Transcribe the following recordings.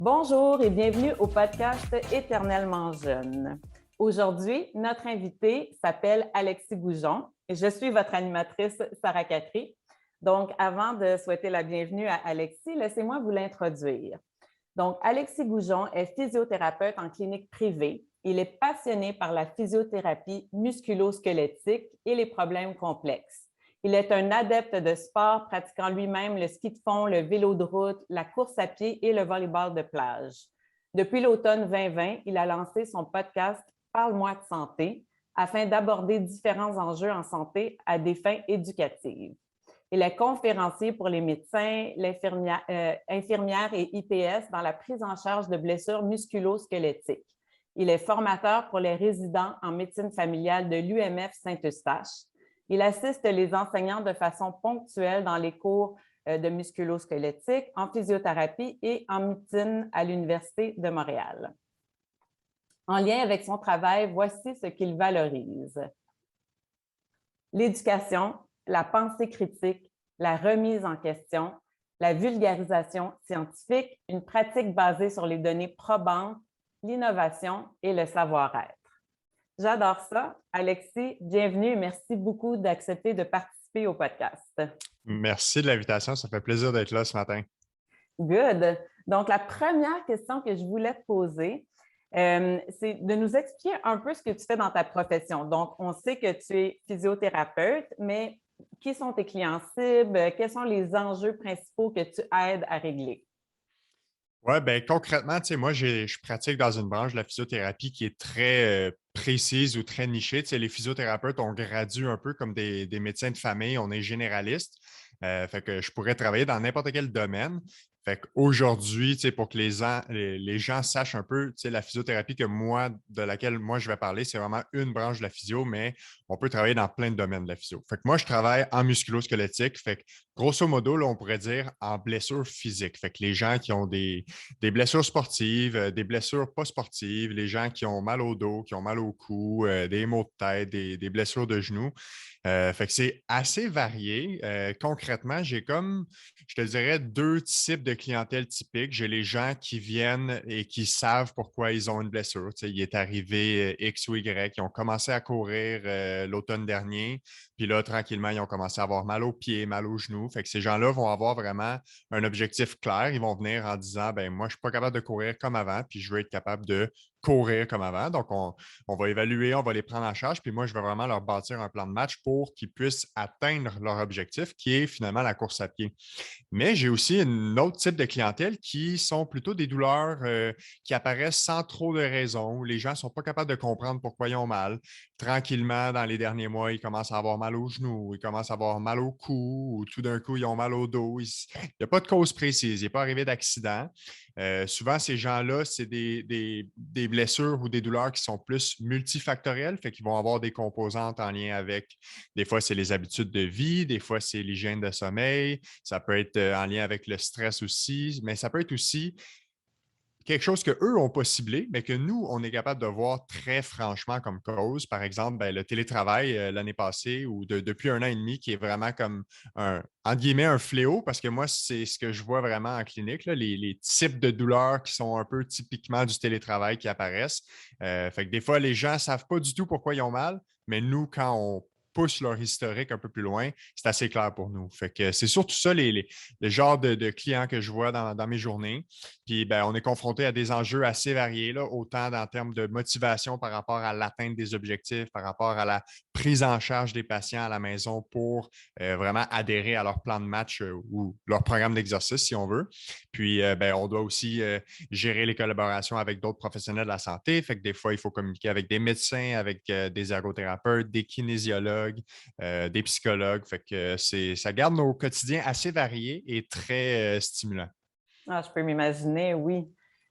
Bonjour et bienvenue au podcast Éternellement jeune. Aujourd'hui, notre invité s'appelle Alexis Goujon et je suis votre animatrice Sarah Catry. Donc, avant de souhaiter la bienvenue à Alexis, laissez-moi vous l'introduire. Donc, Alexis Goujon est physiothérapeute en clinique privée. Il est passionné par la physiothérapie musculo-squelettique et les problèmes complexes. Il est un adepte de sport, pratiquant lui-même le ski de fond, le vélo de route, la course à pied et le volleyball de plage. Depuis l'automne 2020, il a lancé son podcast Parle-moi de santé afin d'aborder différents enjeux en santé à des fins éducatives. Il est conférencier pour les médecins, infirmières et IPS dans la prise en charge de blessures musculo-squelettiques. Il est formateur pour les résidents en médecine familiale de l'UMF Saint-Eustache. Il assiste les enseignants de façon ponctuelle dans les cours de musculo-squelettique, en physiothérapie et en médecine à l'Université de Montréal. En lien avec son travail, voici ce qu'il valorise. L'éducation, la pensée critique, la remise en question, la vulgarisation scientifique, une pratique basée sur les données probantes, l'innovation et le savoir-être. J'adore ça. Alexis, bienvenue et merci beaucoup d'accepter de participer au podcast. Merci de l'invitation. Ça fait plaisir d'être là ce matin. Good. Donc, la première question que je voulais te poser, c'est de nous expliquer un peu ce que tu fais dans ta profession. Donc, on sait que tu es physiothérapeute, mais qui sont tes clients cibles? Quels sont les enjeux principaux que tu aides à régler? Oui, bien concrètement, tu sais, moi, je pratique dans une branche de la physiothérapie qui est très précise ou très nichée. Tu sais, les physiothérapeutes, on gradue un peu comme des médecins de famille, on est généraliste. Fait que je pourrais travailler dans n'importe quel domaine. Fait qu'aujourd'hui, tu sais, pour que les gens sachent un peu, tu sais, la physiothérapie de laquelle moi je vais parler, c'est vraiment une branche de la physio, mais on peut travailler dans plein de domaines de la physio. Fait que moi, je travaille en musculo-squelettique. Fait que grosso modo, là, on pourrait dire en blessures physiques. Fait que les gens qui ont des blessures sportives, des blessures pas sportives, les gens qui ont mal au dos, qui ont mal au cou, des maux de tête, des blessures de genoux. Fait que c'est assez varié. Concrètement, j'ai comme, je te dirais, deux types de clientèle typiques. J'ai les gens qui viennent et qui savent pourquoi ils ont une blessure. Tu sais, il est arrivé X ou Y, ils ont commencé à courir l'automne dernier, puis là, tranquillement, ils ont commencé à avoir mal aux pieds, mal aux genoux. Fait que ces gens-là vont avoir vraiment un objectif clair. Ils vont venir en disant, ben moi, je ne suis pas capable de courir comme avant, puis je veux être capable de courir comme avant. Donc, on va évaluer, on va les prendre en charge, puis moi, je vais vraiment leur bâtir un plan de match pour qu'ils puissent atteindre leur objectif, qui est finalement la course à pied. Mais j'ai aussi un autre type de clientèle qui sont plutôt des douleurs qui apparaissent sans trop de raison, où les gens ne sont pas capables de comprendre pourquoi ils ont mal. Tranquillement, dans les derniers mois, ils commencent à avoir mal aux genoux, ils commencent à avoir mal au cou, ou tout d'un coup, ils ont mal au dos. Il n'y a pas de cause précise, il n'est pas arrivé d'accident. Souvent, ces gens-là, c'est des blessures ou des douleurs qui sont plus multifactorielles, fait qu'ils vont avoir des composantes en lien avec, des fois, c'est les habitudes de vie, des fois, c'est l'hygiène de sommeil, ça peut être en lien avec le stress aussi, mais ça peut être aussi quelque chose qu'eux n'ont pas ciblé, mais que nous, on est capable de voir très franchement comme cause. Par exemple, ben, le télétravail l'année passée ou depuis 1 an et demi, qui est vraiment comme entre guillemets, un fléau, parce que moi, c'est ce que je vois vraiment en clinique, là, les types de douleurs qui sont un peu typiquement du télétravail qui apparaissent. Fait que des fois, les gens ne savent pas du tout pourquoi ils ont mal, mais nous, quand on pousse leur historique un peu plus loin, c'est assez clair pour nous. Fait que c'est surtout ça le genre de clients que je vois dans mes journées. Puis ben, on est confronté à des enjeux assez variés, là, autant en termes de motivation par rapport à l'atteinte des objectifs, par rapport à la prise en charge des patients à la maison pour vraiment adhérer à leur plan de match ou leur programme d'exercice, si on veut. Puis ben, on doit aussi gérer les collaborations avec d'autres professionnels de la santé. Fait que des fois, il faut communiquer avec des médecins, avec des ergothérapeutes, des kinésiologues, des psychologues. Fait que ça garde nos quotidiens assez variés et très stimulants. Ah, je peux m'imaginer, oui.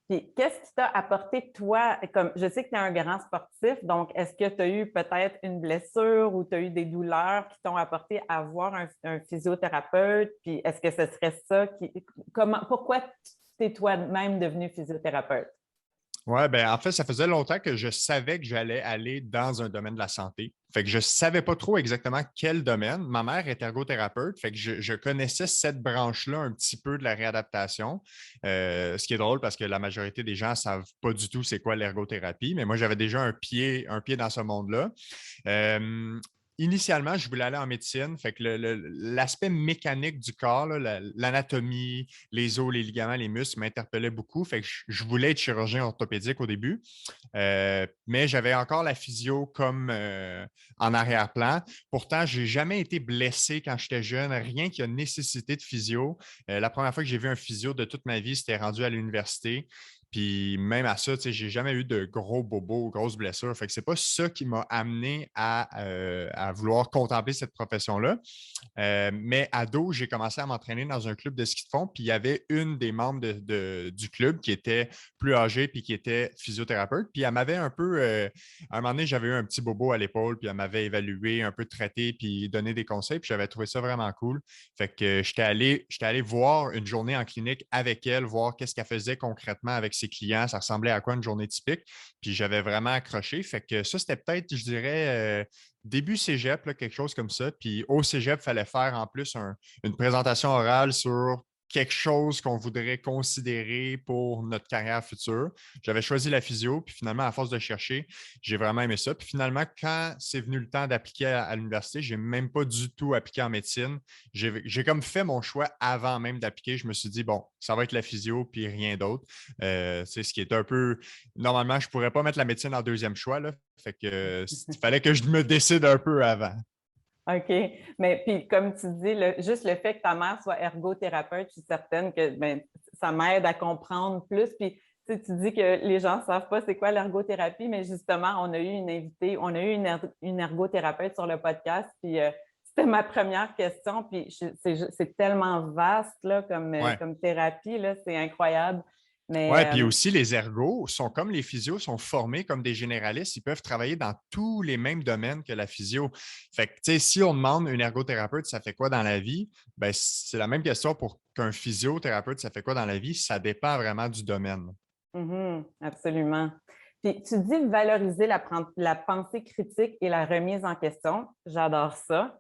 Puis, qu'est-ce qui t'a apporté, toi, comme je sais que tu es un grand sportif, donc est-ce que tu as eu peut-être une blessure ou tu as eu des douleurs qui t'ont apporté à voir un physiothérapeute? Puis, est-ce que ce serait ça pourquoi tu es toi-même devenu physiothérapeute? Ouais, ben en fait, ça faisait longtemps que je savais que j'allais aller dans un domaine de la santé. Fait que je ne savais pas trop exactement quel domaine. Ma mère est ergothérapeute, fait que je connaissais cette branche-là un petit peu de la réadaptation. Ce qui est drôle parce que la majorité des gens ne savent pas du tout c'est quoi l'ergothérapie, mais moi, j'avais déjà un pied dans ce monde-là. Euh, Initialement, je voulais aller en médecine. Fait que l'aspect mécanique du corps, là, l'anatomie, les os, les ligaments, les muscles m'interpellaient beaucoup. Fait que je voulais être chirurgien orthopédique au début. Mais j'avais encore la physio comme en arrière-plan. Pourtant, je n'ai jamais été blessé quand j'étais jeune, rien qui a nécessité de physio. La première fois que j'ai vu un physio de toute ma vie, c'était rendu à l'université. Puis même à ça, je n'ai jamais eu de gros bobos, grosses blessures. Fait que c'est pas ça qui m'a amené à vouloir contempler cette profession-là. Mais ado, j'ai commencé à m'entraîner dans un club de ski de fond, puis il y avait une des membres du club qui était plus âgée puis qui était physiothérapeute. Puis elle m'avait un peu, à un moment donné, j'avais eu un petit bobo à l'épaule, puis elle m'avait évalué, un peu traité, puis donné des conseils, puis j'avais trouvé ça vraiment cool. Fait que j'étais allé voir une journée en clinique avec elle, voir qu'est-ce qu'elle faisait concrètement avec ses clients, ça ressemblait à quoi une journée typique, puis j'avais vraiment accroché. Fait que ça, c'était peut-être, je dirais, début cégep, là, quelque chose comme ça. Puis au cégep, il fallait faire en plus une présentation orale sur quelque chose qu'on voudrait considérer pour notre carrière future. J'avais choisi la physio, puis finalement, à force de chercher, j'ai vraiment aimé ça. Puis finalement, quand c'est venu le temps d'appliquer à l'université, je n'ai même pas du tout appliqué en médecine. J'ai comme fait mon choix avant même d'appliquer. Je me suis dit, bon, ça va être la physio, puis rien d'autre. C'est ce qui est un peu. Normalement, je ne pourrais pas mettre la médecine en deuxième choix, là. Fait que il fallait que je me décide un peu avant. OK. Mais puis, comme tu dis, juste le fait que ta mère soit ergothérapeute, je suis certaine que ben, ça m'aide à comprendre plus. Puis, tu dis que les gens ne savent pas c'est quoi l'ergothérapie, mais justement, on a eu une invitée, on a eu une ergothérapeute sur le podcast. Puis, c'était ma première question. Puis, c'est tellement vaste là, Ouais. comme thérapie, là, c'est incroyable. Ouais, Mais puis aussi, les ergos sont comme les physios, sont formés comme des généralistes. Ils peuvent travailler dans tous les mêmes domaines que la physio. Fait que, tu sais, si on demande une ergothérapeute, ça fait quoi dans la vie? Ben, c'est la même question pour qu'un physiothérapeute, ça fait quoi dans la vie? Ça dépend vraiment du domaine. absolument. Puis tu dis valoriser la pensée critique et la remise en question. J'adore ça.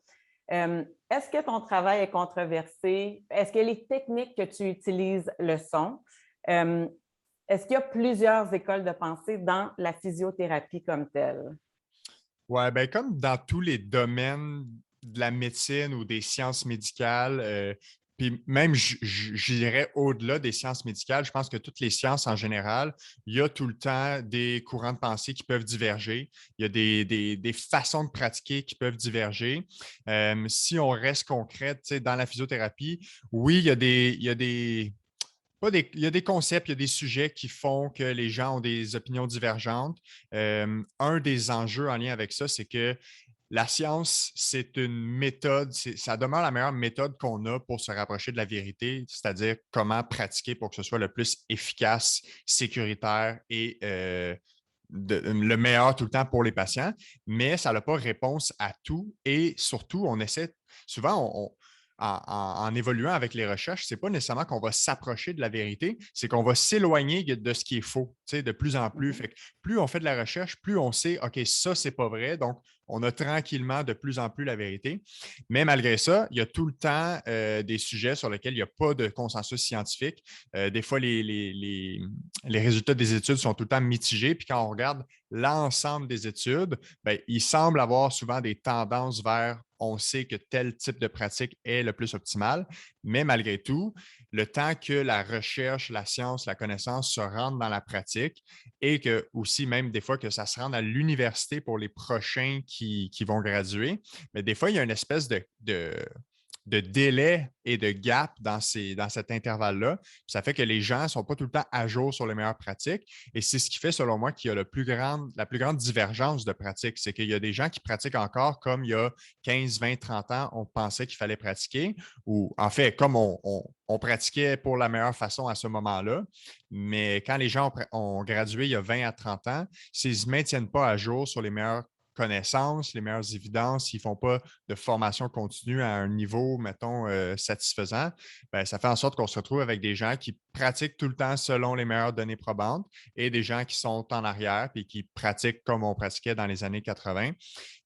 Est-ce que ton travail est controversé? Est-ce que les techniques que tu utilises le sont? Euh, Est-ce qu'il y a plusieurs écoles de pensée dans la physiothérapie comme telle? Ouais, ben comme dans tous les domaines de la médecine ou des sciences médicales, puis même, je dirais au-delà des sciences médicales, je pense que toutes les sciences en général, il y a tout le temps des courants de pensée qui peuvent diverger. Il y a des façons de pratiquer qui peuvent diverger. Si on reste concret, tu sais, dans la physiothérapie, oui, il y a des il y a des concepts, il y a des sujets qui font que les gens ont des opinions divergentes. Un des enjeux en lien avec ça, c'est que la science, c'est une méthode, ça demeure la meilleure méthode qu'on a pour se rapprocher de la vérité, c'est-à-dire comment pratiquer pour que ce soit le plus efficace, sécuritaire et le meilleur tout le temps pour les patients, mais ça n'a pas réponse à tout et surtout, on essaie, souvent, en évoluant avec les recherches, ce n'est pas nécessairement qu'on va s'approcher de la vérité, c'est qu'on va s'éloigner de ce qui est faux, de plus en plus. Mhm. Fait que plus on fait de la recherche, plus on sait, OK, ça, c'est pas vrai. Donc, on a tranquillement de plus en plus la vérité. Mais malgré ça, il y a tout le temps des sujets sur lesquels il n'y a pas de consensus scientifique. Des fois, les résultats des études sont tout le temps mitigés. Puis quand on regarde l'ensemble des études, bien, il semble avoir souvent des tendances vers on sait que tel type de pratique est le plus optimal, mais malgré tout, le temps que la recherche, la science, la connaissance se rendent dans la pratique et que aussi même des fois que ça se rende à l'université pour les prochains qui vont graduer, mais des fois, il y a une espèce de délai et de gap dans cet intervalle-là. Ça fait que les gens ne sont pas tout le temps à jour sur les meilleures pratiques. Et c'est ce qui fait, selon moi, qu'il y a la plus grande divergence de pratiques. C'est qu'il y a des gens qui pratiquent encore comme il y a 15, 20, 30 ans, on pensait qu'il fallait pratiquer, ou en fait, comme on pratiquait pour la meilleure façon à ce moment-là. Mais quand les gens ont gradué il y a 20 à 30 ans, s'ils ne se maintiennent pas à jour sur les meilleures connaissances, les meilleures évidences, s'ils ne font pas de formation continue à un niveau, mettons, satisfaisant, ben, ça fait en sorte qu'on se retrouve avec des gens qui pratiquent tout le temps selon les meilleures données probantes et des gens qui sont en arrière et qui pratiquent comme on pratiquait dans les années 80.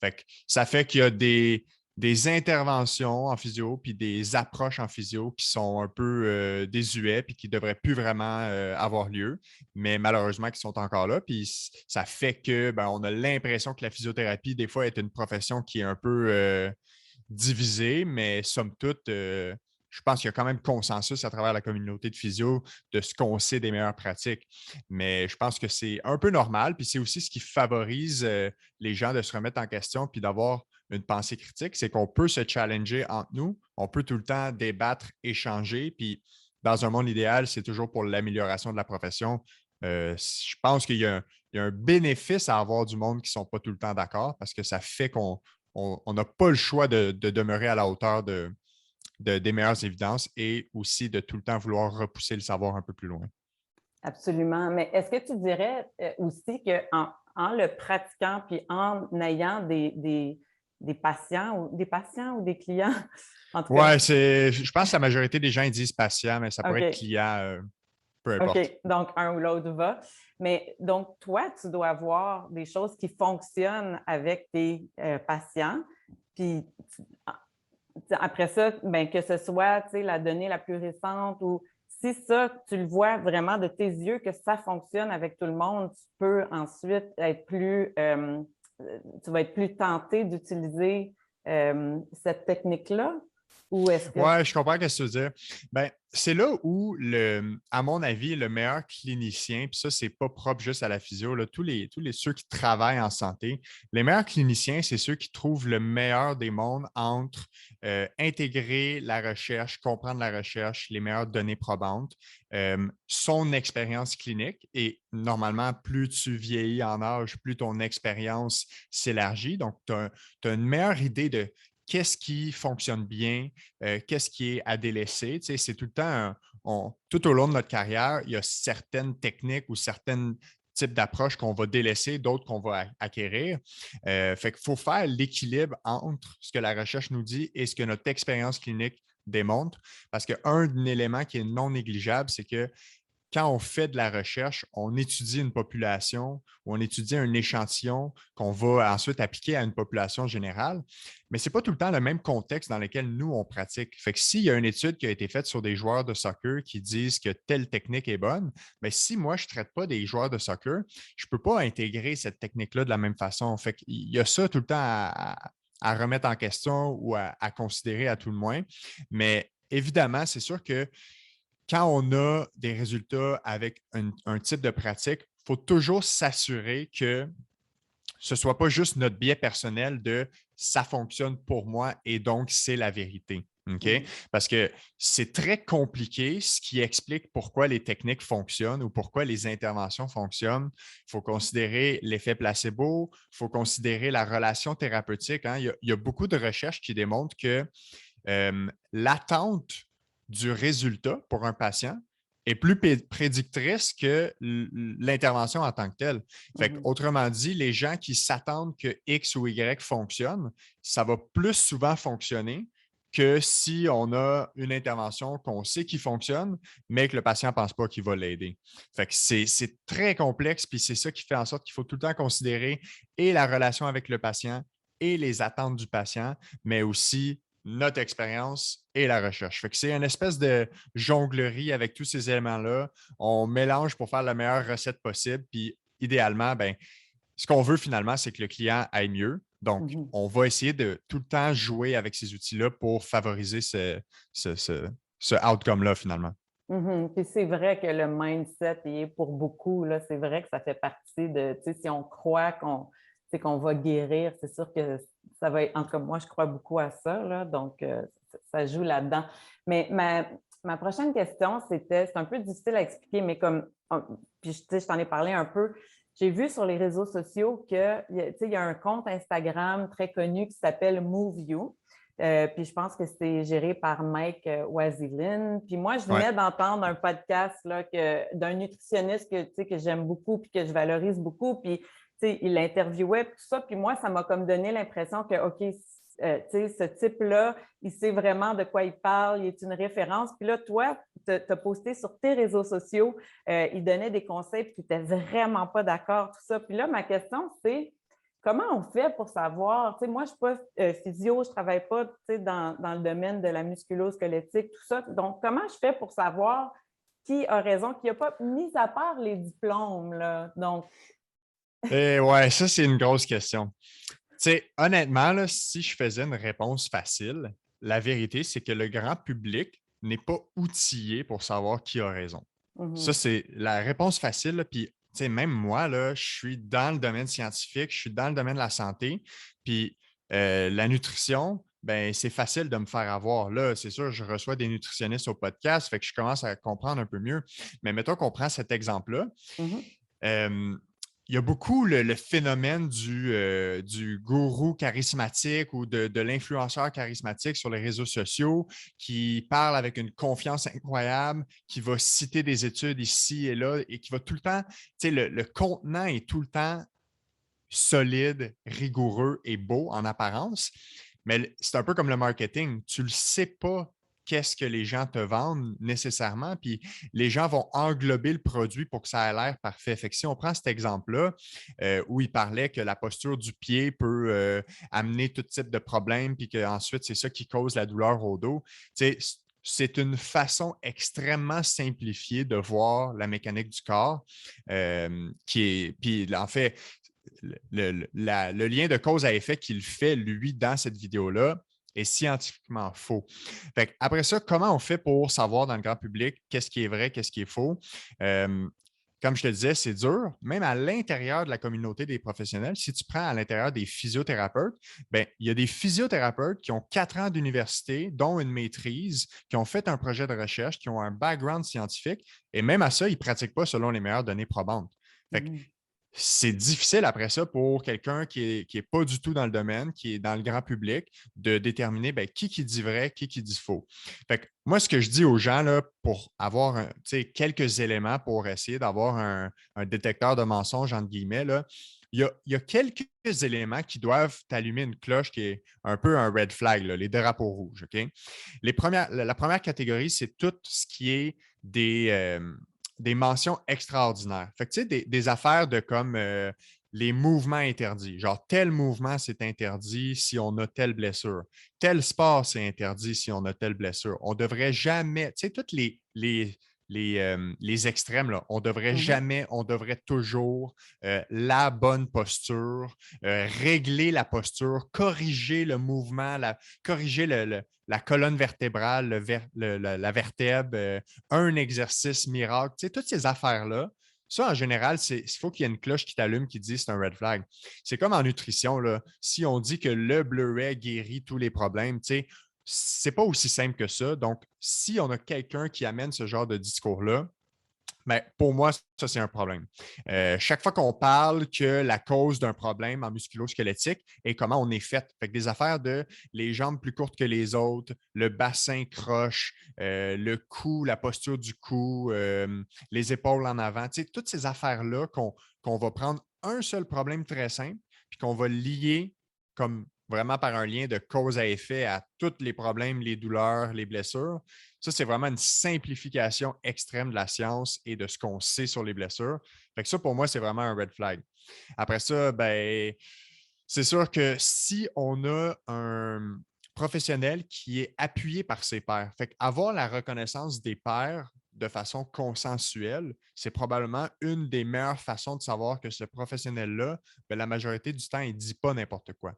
Fait que ça fait qu'il y a des interventions en physio puis des approches en physio qui sont un peu désuets puis qui ne devraient plus vraiment avoir lieu, mais malheureusement qui sont encore là. Puis ça fait que ben, on a l'impression que la physiothérapie, des fois, est une profession qui est un peu divisée, mais somme toute, je pense qu'il y a quand même consensus à travers la communauté de physio de ce qu'on sait des meilleures pratiques. Mais je pense que c'est un peu normal, puis c'est aussi ce qui favorise les gens de se remettre en question puis d'avoir une pensée critique, c'est qu'on peut se challenger entre nous, on peut tout le temps débattre, échanger, puis dans un monde idéal, c'est toujours pour l'amélioration de la profession. Je pense qu'il y a un bénéfice à avoir du monde qui ne sont pas tout le temps d'accord parce que ça fait qu'on n'a pas le choix de demeurer à la hauteur des meilleures évidences et aussi de tout le temps vouloir repousser le savoir un peu plus loin. Absolument. Mais est-ce que tu dirais aussi qu'en le pratiquant puis en ayant des patients ou des clients, en tout cas? Oui, je pense que la majorité des gens ils disent patient, mais ça pourrait être OK. client, peu importe. OK. Donc, un ou l'autre va. Mais donc, toi, tu dois avoir des choses qui fonctionnent avec tes patients. Puis après ça, ben, que ce soit la donnée la plus récente ou si ça, tu le vois vraiment de tes yeux que ça fonctionne avec tout le monde, tu peux ensuite être tu vas être plus tenté d'utiliser cette technique-là? Ou est-ce que… Oui, je comprends ce que tu veux dire. Ben, c'est là où, à mon avis, le meilleur clinicien, puis ça, c'est pas propre juste à la physio, là, ceux qui travaillent en santé, les meilleurs cliniciens, c'est ceux qui trouvent le meilleur des mondes entre intégrer la recherche, comprendre la recherche, les meilleures données probantes, son expérience clinique. Et normalement, plus tu vieillis en âge, plus ton expérience s'élargit. Donc, tu as une meilleure idée de qu'est-ce qui fonctionne bien, qu'est-ce qui est à délaisser. Tu sais, c'est tout le temps, tout au long de notre carrière, il y a certaines techniques ou certains types d'approches qu'on va délaisser, d'autres qu'on va acquérir. Fait qu'il faut faire l'équilibre entre ce que la recherche nous dit et ce que notre expérience clinique démontre. Parce qu'un élément qui est non négligeable, c'est que quand on fait de la recherche, on étudie une population ou on étudie un échantillon qu'on va ensuite appliquer à une population générale, mais ce n'est pas tout le temps le même contexte dans lequel nous, on pratique. Fait que s'il y a une étude qui a été faite sur des joueurs de soccer qui disent que telle technique est bonne, mais si moi, je ne traite pas des joueurs de soccer, je ne peux pas intégrer cette technique-là de la même façon. Fait qu'il y a ça tout le temps à remettre en question ou à considérer à tout le moins. Mais évidemment, c'est sûr que quand on a des résultats avec un type de pratique, il faut toujours s'assurer que ce ne soit pas juste notre biais personnel de ça fonctionne pour moi et donc c'est la vérité. Okay? Parce que c'est très compliqué ce qui explique pourquoi les techniques fonctionnent ou pourquoi les interventions fonctionnent. Il faut considérer l'effet placebo, il faut considérer la relation thérapeutique. Hein? Il y a beaucoup de recherches qui démontrent que l'attente du résultat pour un patient est plus prédictrice que l'intervention en tant que telle. Fait autrement dit, les gens qui s'attendent que X ou Y fonctionne, ça va plus souvent fonctionner que si on a une intervention qu'on sait qui fonctionne, mais que le patient ne pense pas qu'il va l'aider. Fait que c'est très complexe, puis c'est ça qui fait en sorte qu'il faut tout le temps considérer et la relation avec le patient et les attentes du patient, mais aussi notre expérience et la recherche. Fait que c'est une espèce de jonglerie avec tous ces éléments-là. On mélange pour faire la meilleure recette possible. Puis idéalement, ben, ce qu'on veut finalement, c'est que le client aille mieux. Donc, on va essayer de tout le temps jouer avec ces outils-là pour favoriser ce outcome-là finalement. Puis c'est vrai que le mindset il est pour beaucoup, là, c'est vrai que ça fait partie de, tu sais, si on croit qu'on va guérir, c'est sûr que ça va être, en tout cas, moi, je crois beaucoup à ça, là, donc ça joue là-dedans. Mais ma prochaine question, c'est un peu difficile à expliquer, mais comme, puis tu sais, je t'en ai parlé un peu, j'ai vu sur les réseaux sociaux que, tu sais, il y a un compte Instagram très connu qui s'appelle Move You. Puis je pense que c'est géré par Mike Wasilin. Puis moi, je venais d'entendre un podcast là, d'un nutritionniste que j'aime beaucoup puis que je valorise beaucoup. Puis sais, il l'interviewait, tout ça. Puis moi, ça m'a comme donné l'impression que, OK, tu sais, ce type-là, il sait vraiment de quoi il parle, il est une référence. Puis là, toi, tu as posté sur tes réseaux sociaux, il donnait des conseils, puis tu n'étais vraiment pas d'accord, tout ça. Puis là, ma question, c'est comment on fait pour savoir? Tu sais, moi, je ne suis pas physio, je ne travaille pas, tu sais, dans le domaine de la musculo-squelettique, tout ça. Donc, comment je fais pour savoir qui a raison, qui n'a pas, mis à part les diplômes, là? Donc, Et ouais, ça, c'est une grosse question. Tu sais, honnêtement, là, si je faisais une réponse facile, la vérité, c'est que le grand public n'est pas outillé pour savoir qui a raison. Ça, mhm, c'est la réponse facile. Là, puis, tu sais, même moi, là, je suis dans le domaine scientifique, je suis dans le domaine de la santé. Puis, la nutrition, ben, c'est facile de me faire avoir. Là, c'est sûr, je reçois des nutritionnistes au podcast, fait que je commence à comprendre un peu mieux. Mais mettons qu'on prend cet exemple-là. mhm, Euh, il y a beaucoup le phénomène du gourou charismatique ou de l'influenceur charismatique sur les réseaux sociaux qui parle avec une confiance incroyable, qui va citer des études ici et là et qui va tout le temps, tu sais, le contenant est tout le temps solide, rigoureux et beau en apparence. Mais c'est un peu comme le marketing. Tu ne le sais pas qu'est-ce que les gens te vendent nécessairement, puis les gens vont englober le produit pour que ça ait l'air parfait. Fait que si on prend cet exemple-là, où il parlait que la posture du pied peut amener tout type de problèmes, puis qu'ensuite, c'est ça qui cause la douleur au dos, tu sais, c'est une façon extrêmement simplifiée de voir la mécanique du corps, qui est, puis en fait, le lien de cause à effet qu'il fait, lui, dans cette vidéo-là, est scientifiquement faux. Fait après ça, comment on fait pour savoir dans le grand public qu'est-ce qui est vrai, qu'est-ce qui est faux? Euh, Comme je te disais, c'est dur. Même à l'intérieur de la communauté des professionnels, si tu prends à l'intérieur des physiothérapeutes, ben, il y a des physiothérapeutes qui ont 4 ans d'université, dont une maîtrise, qui ont fait un projet de recherche, qui ont un background scientifique, et même à ça, ils ne pratiquent pas selon les meilleures données probantes. Fait que mhm. c'est difficile après ça pour quelqu'un qui est pas du tout dans le domaine, qui est dans le grand public, de déterminer ben, qui dit vrai, qui dit faux. Fait que moi, ce que je dis aux gens là, pour avoir quelques éléments pour essayer d'avoir un détecteur de mensonges, entre guillemets, là, il y a quelques éléments qui doivent t'allumer une cloche qui est un peu un red flag, là, les drapeaux rouges. OK? La première catégorie, c'est tout ce qui est des mentions extraordinaires. Fait que, tu sais, des affaires de comme les mouvements interdits. Genre, tel mouvement, c'est interdit si on a telle blessure. Tel sport, c'est interdit si on a telle blessure. On ne devrait jamais, tu sais, tous les extrêmes, là, on devrait Mhm, jamais, on devrait toujours la bonne posture, régler la posture, corriger le mouvement, corriger la colonne vertébrale, la vertèbre, un exercice miracle. Tu sais, toutes ces affaires-là, ça, en général, il faut qu'il y ait une cloche qui t'allume qui dit c'est un red flag. C'est comme en nutrition, là. Si on dit que le bleuet guérit tous les problèmes, tu sais, c'est pas aussi simple que ça. Donc, si on a quelqu'un qui amène ce genre de discours-là, mais pour moi, ça, c'est un problème. Chaque fois qu'on parle que la cause d'un problème en musculo-squelettique est comment on est fait. Fait que des affaires de les jambes plus courtes que les autres, le bassin croche, le cou, la posture du cou, les épaules en avant, tu sais, toutes ces affaires-là qu'on va prendre un seul problème très simple, puis qu'on va lier comme vraiment par un lien de cause à effet à tous les problèmes, les douleurs, les blessures. Ça, c'est vraiment une simplification extrême de la science et de ce qu'on sait sur les blessures. Fait que ça, pour moi, c'est vraiment un red flag. Après ça, ben, c'est sûr que si on a un professionnel qui est appuyé par ses pairs, fait avoir la reconnaissance des pairs de façon consensuelle, c'est probablement une des meilleures façons de savoir que ce professionnel-là, ben, la majorité du temps, il ne dit pas n'importe quoi.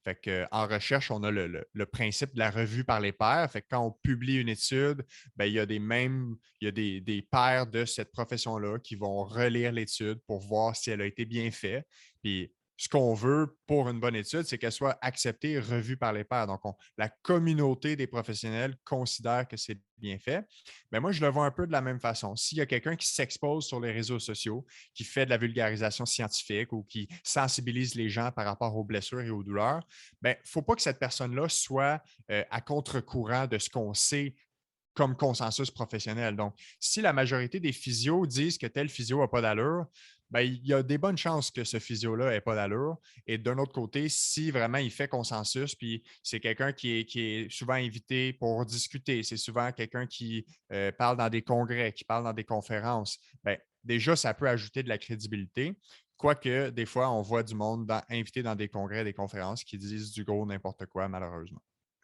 Fait que, en recherche, on a le principe de la revue par les pairs. Fait que quand on publie une étude, ben, il y a des pairs de cette profession-là qui vont relire l'étude pour voir si elle a été bien faite. Puis ce qu'on veut pour une bonne étude, c'est qu'elle soit acceptée et revue par les pairs. Donc, la communauté des professionnels considère que c'est bien fait. Mais moi, je le vois un peu de la même façon. S'il y a quelqu'un qui s'expose sur les réseaux sociaux, qui fait de la vulgarisation scientifique ou qui sensibilise les gens par rapport aux blessures et aux douleurs, il ne faut pas que cette personne-là soit à contre-courant de ce qu'on sait comme consensus professionnel. Donc, si la majorité des physios disent que tel physio n'a pas d'allure, ben, il y a des bonnes chances que ce physio-là n'ait pas d'allure. Et d'un autre côté, si vraiment il fait consensus, puis c'est quelqu'un qui est souvent invité pour discuter, c'est souvent quelqu'un qui parle dans des congrès, qui parle dans des conférences, ben, déjà, ça peut ajouter de la crédibilité. Quoique, des fois, on voit du monde invité dans des congrès, des conférences qui disent du gros n'importe quoi, malheureusement.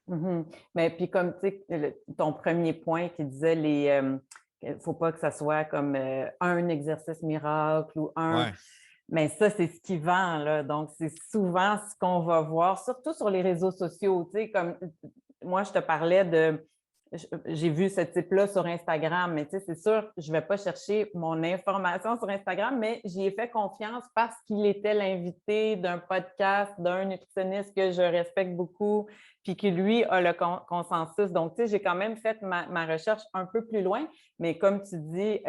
Mhm. Mais puis comme tu sais, ton premier point qui disait il ne faut pas que ça soit comme un exercice miracle ou un. Ouais, Mais ça, c'est ce qui vend, là. Donc, c'est souvent ce qu'on va voir, surtout sur les réseaux sociaux. Tu sais, comme moi, je te parlais de j'ai vu ce type-là sur Instagram, mais tu sais, c'est sûr, je ne vais pas chercher mon information sur Instagram, mais j'y ai fait confiance parce qu'il était l'invité d'un podcast, d'un nutritionniste que je respecte beaucoup, puis qui, lui, a le consensus. Donc, tu sais, j'ai quand même fait ma recherche un peu plus loin, mais comme tu dis,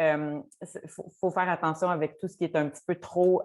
faut faire attention avec tout ce qui est un petit peu trop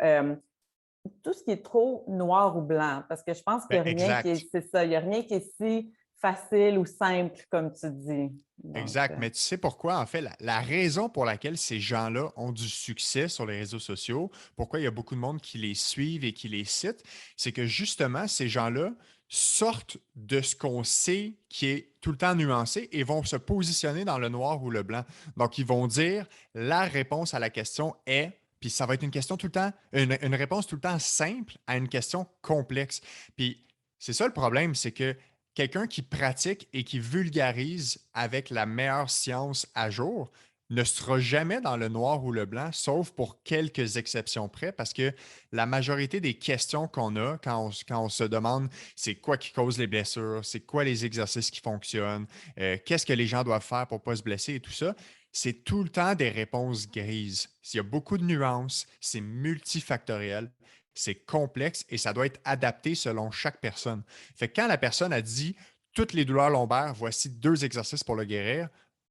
tout ce qui est trop noir ou blanc, parce que je pense qu'il ben, n'y a rien qui exact. est, c'est ça, il n'y a rien qui est si facile ou simple comme tu dis. Donc, Exact. Mais tu sais pourquoi, en fait, la raison pour laquelle ces gens-là ont du succès sur les réseaux sociaux, pourquoi il y a beaucoup de monde qui les suivent et qui les cite, c'est que justement, ces gens-là sortent de ce qu'on sait qui est tout le temps nuancé et vont se positionner dans le noir ou le blanc. Donc, ils vont dire la réponse à la question est, puis ça va être une question tout le temps, une réponse tout le temps simple à une question complexe. Puis c'est ça le problème, c'est que quelqu'un qui pratique et qui vulgarise avec la meilleure science à jour ne sera jamais dans le noir ou le blanc, sauf pour quelques exceptions près, parce que la majorité des questions qu'on a quand on se demande c'est quoi qui cause les blessures, c'est quoi les exercices qui fonctionnent, qu'est-ce que les gens doivent faire pour ne pas se blesser et tout ça, c'est tout le temps des réponses grises. Il y a beaucoup de nuances, c'est multifactoriel, c'est complexe et ça doit être adapté selon chaque personne. Fait que quand la personne a dit toutes les douleurs lombaires, voici 2 exercices pour le guérir,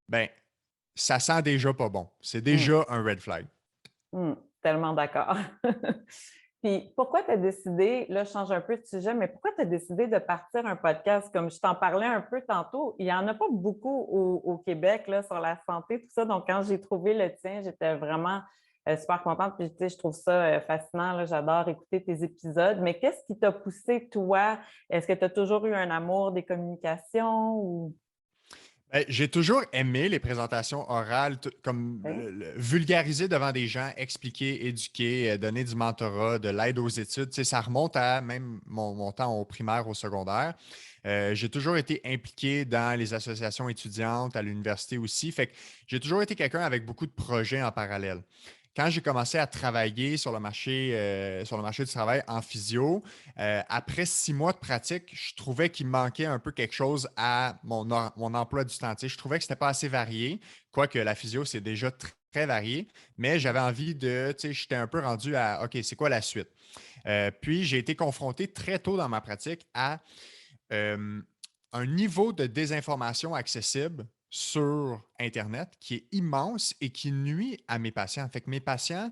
ben ça sent déjà pas bon. C'est hum, déjà un red flag. tellement d'accord. Puis pourquoi tu as décidé, là, je change un peu de sujet, mais pourquoi tu as décidé de partir un podcast? Comme je t'en parlais un peu tantôt, il n'y en a pas beaucoup au Québec là, sur la santé, tout ça. Donc, quand j'ai trouvé le tien, j'étais vraiment super contente. Puis, tu sais, je trouve ça fascinant. Là. J'adore écouter tes épisodes. Mais qu'est-ce qui t'a poussé, toi? Est-ce que tu as toujours eu un amour des communications ou. Ben, j'ai toujours aimé les présentations orales, comme Oui. vulgariser devant des gens, expliquer, éduquer, donner du mentorat, de l'aide aux études. Tu sais, ça remonte à même mon temps au primaire, au secondaire. J'ai toujours été impliqué dans les associations étudiantes, à l'université aussi. Fait que j'ai toujours été quelqu'un avec beaucoup de projets en parallèle. Quand j'ai commencé à travailler sur le marché du travail en physio, après 6 mois de pratique, je trouvais qu'il manquait un peu quelque chose à mon emploi du temps. Tu sais, je trouvais que ce n'était pas assez varié, quoique la physio, c'est déjà très varié, mais j'avais envie tu sais, j'étais un peu rendu à, OK, c'est quoi la suite? Puis, j'ai été confronté très tôt dans ma pratique à euh, un niveau de désinformation accessible sur Internet qui est immense et qui nuit à mes patients. Fait que mes patients,